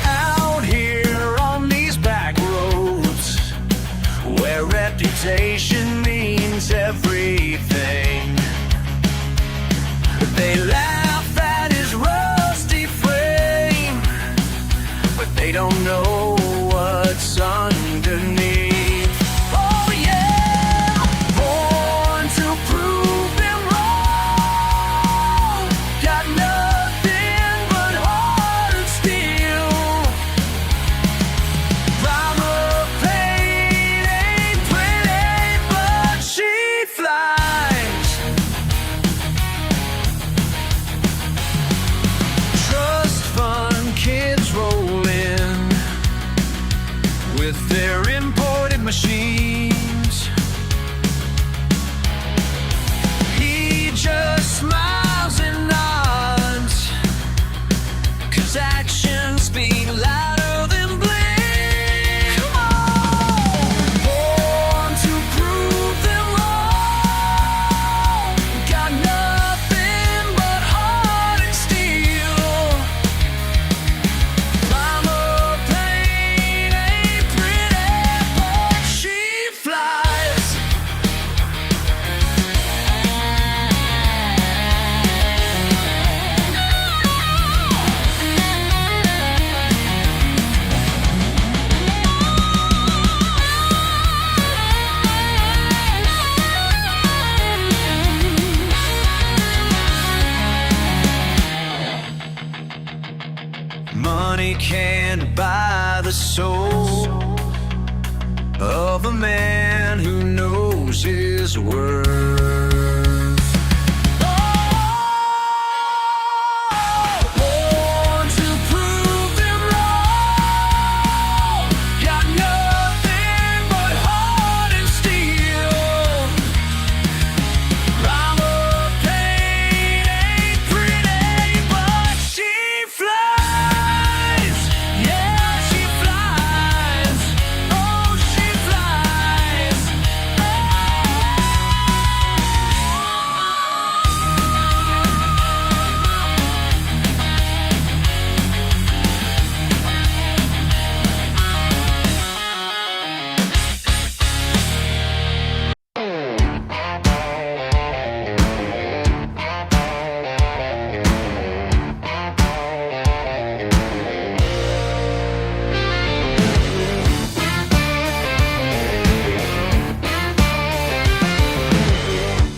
Out here on these back roads, where reputation means everything. They laugh at his rusty frame, but they don't know what's underneath. Oh yeah, born to prove them wrong. Got nothing but heart of steel. Primal pain ain't pretty, but she flies. can't buy the soul of a man who knows his worth. Born to prove them wrong, got nothing but heart and steel. Rhyme of pain ain't pretty, but she flies. Yeah, she flies. Oh, she flies.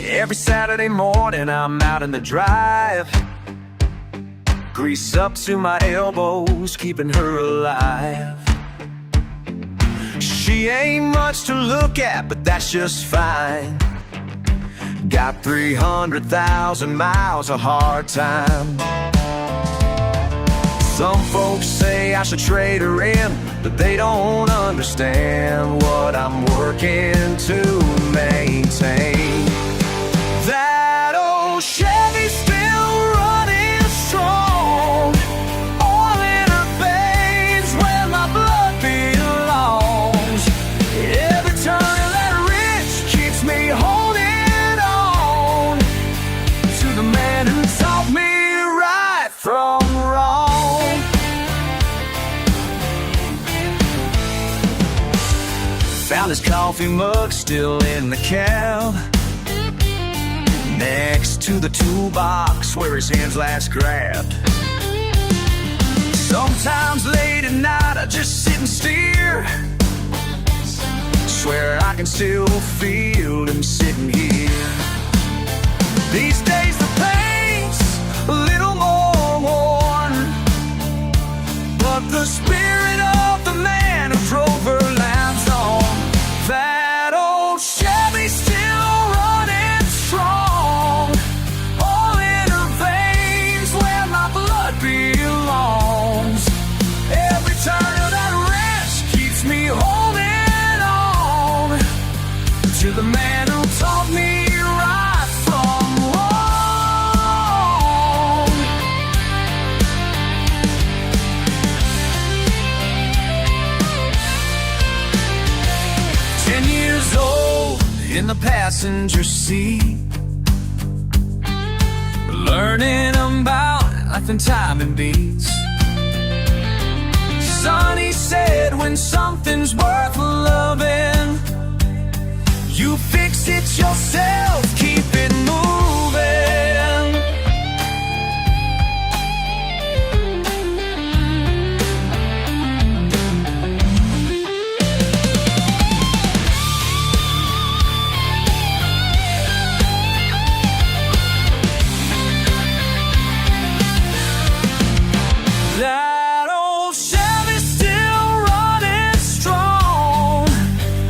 Every Saturday morning I'm out in the drive, grease up to my elbows, keeping her alive. She ain't much to look at, but that's just fine. Got 300,000 miles of hard time. Some folks say I should trade her in, but they don't understand what I'm working to maintain. That old Chevy's still running strong, oil in her veins where my blood belongs. Every turn of that wrench keeps me holding on to the man who taught me right from wrong. Found his coffee mug still in the cab, next to the toolbox where his hands last grabbed. Sometimes late at night I just sit and steer, swear I can still feel him sitting here. These days the paint's a little more worn, but the spirit of the man who drove her lives on. That old Chevy's still running strong, all in her veins where my blood belongs. Every turn of that wrench keeps me holding on to the man who taught me right from wrong. 10 years old in the passenger seat, learning about life and time and beats. Son, he said, when something's worth loving, you fix it yourself, keep it moving. That old Chevy's still running strong,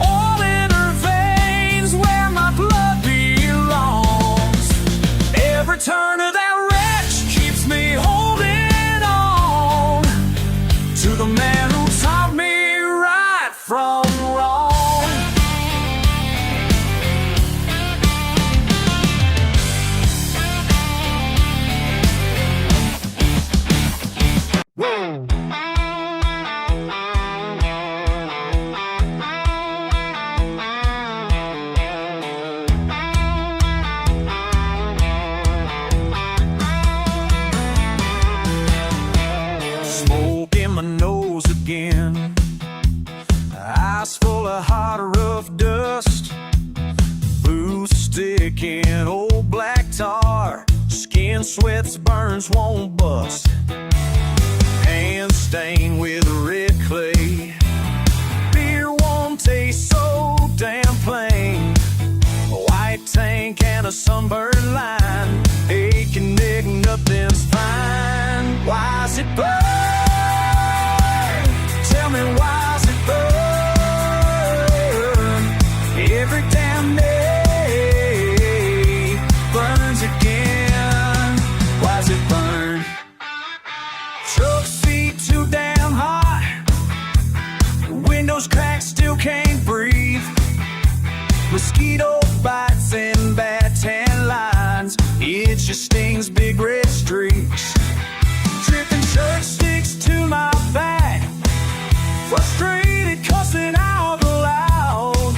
all in her veins where my blood belongs. Every turn of that wrench keeps me holding on to the man who taught me right from wrong. Smoke in my nose again, eyes full of hot rough dust, booze sticking, old black tar, skin sweats, burns, won't bust, hands stained with red clay, beer won't taste so damn plain, a white tank and a sunburned line, aching neck, nothing's fine. Why's it burn? Mosquito bites and bad tan lines. It just stings big red streaks. Dripping shirt sticks to my back. Frustrated, cussing out loud.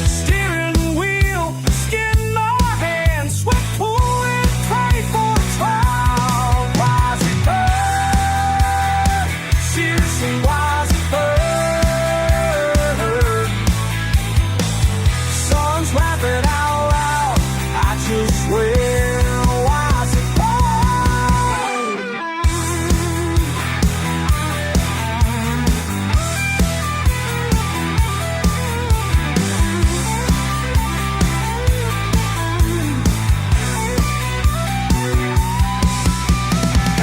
Steering wheel, skin my hand. Sweat pouring, pray for a cloud. Why's it burn? Seriously, why's it burn? Songs laughing out loud. I just swear, why's it burn?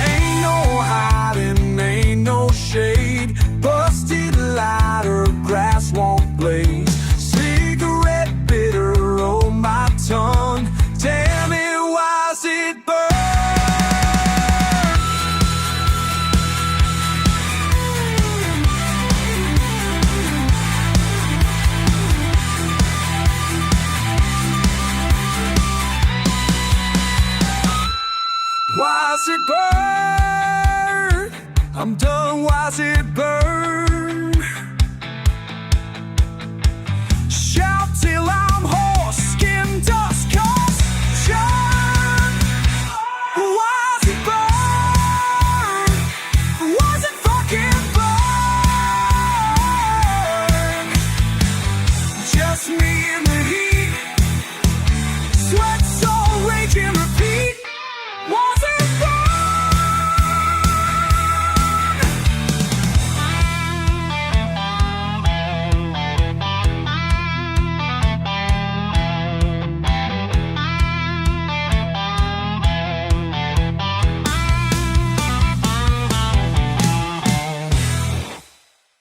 Ain't no hiding, ain't no shade. Busted light or grass won't blaze. Cigarette bitter on my tongue. Damn it, why's it burn? Why's it burn? I'm done, why's it burn?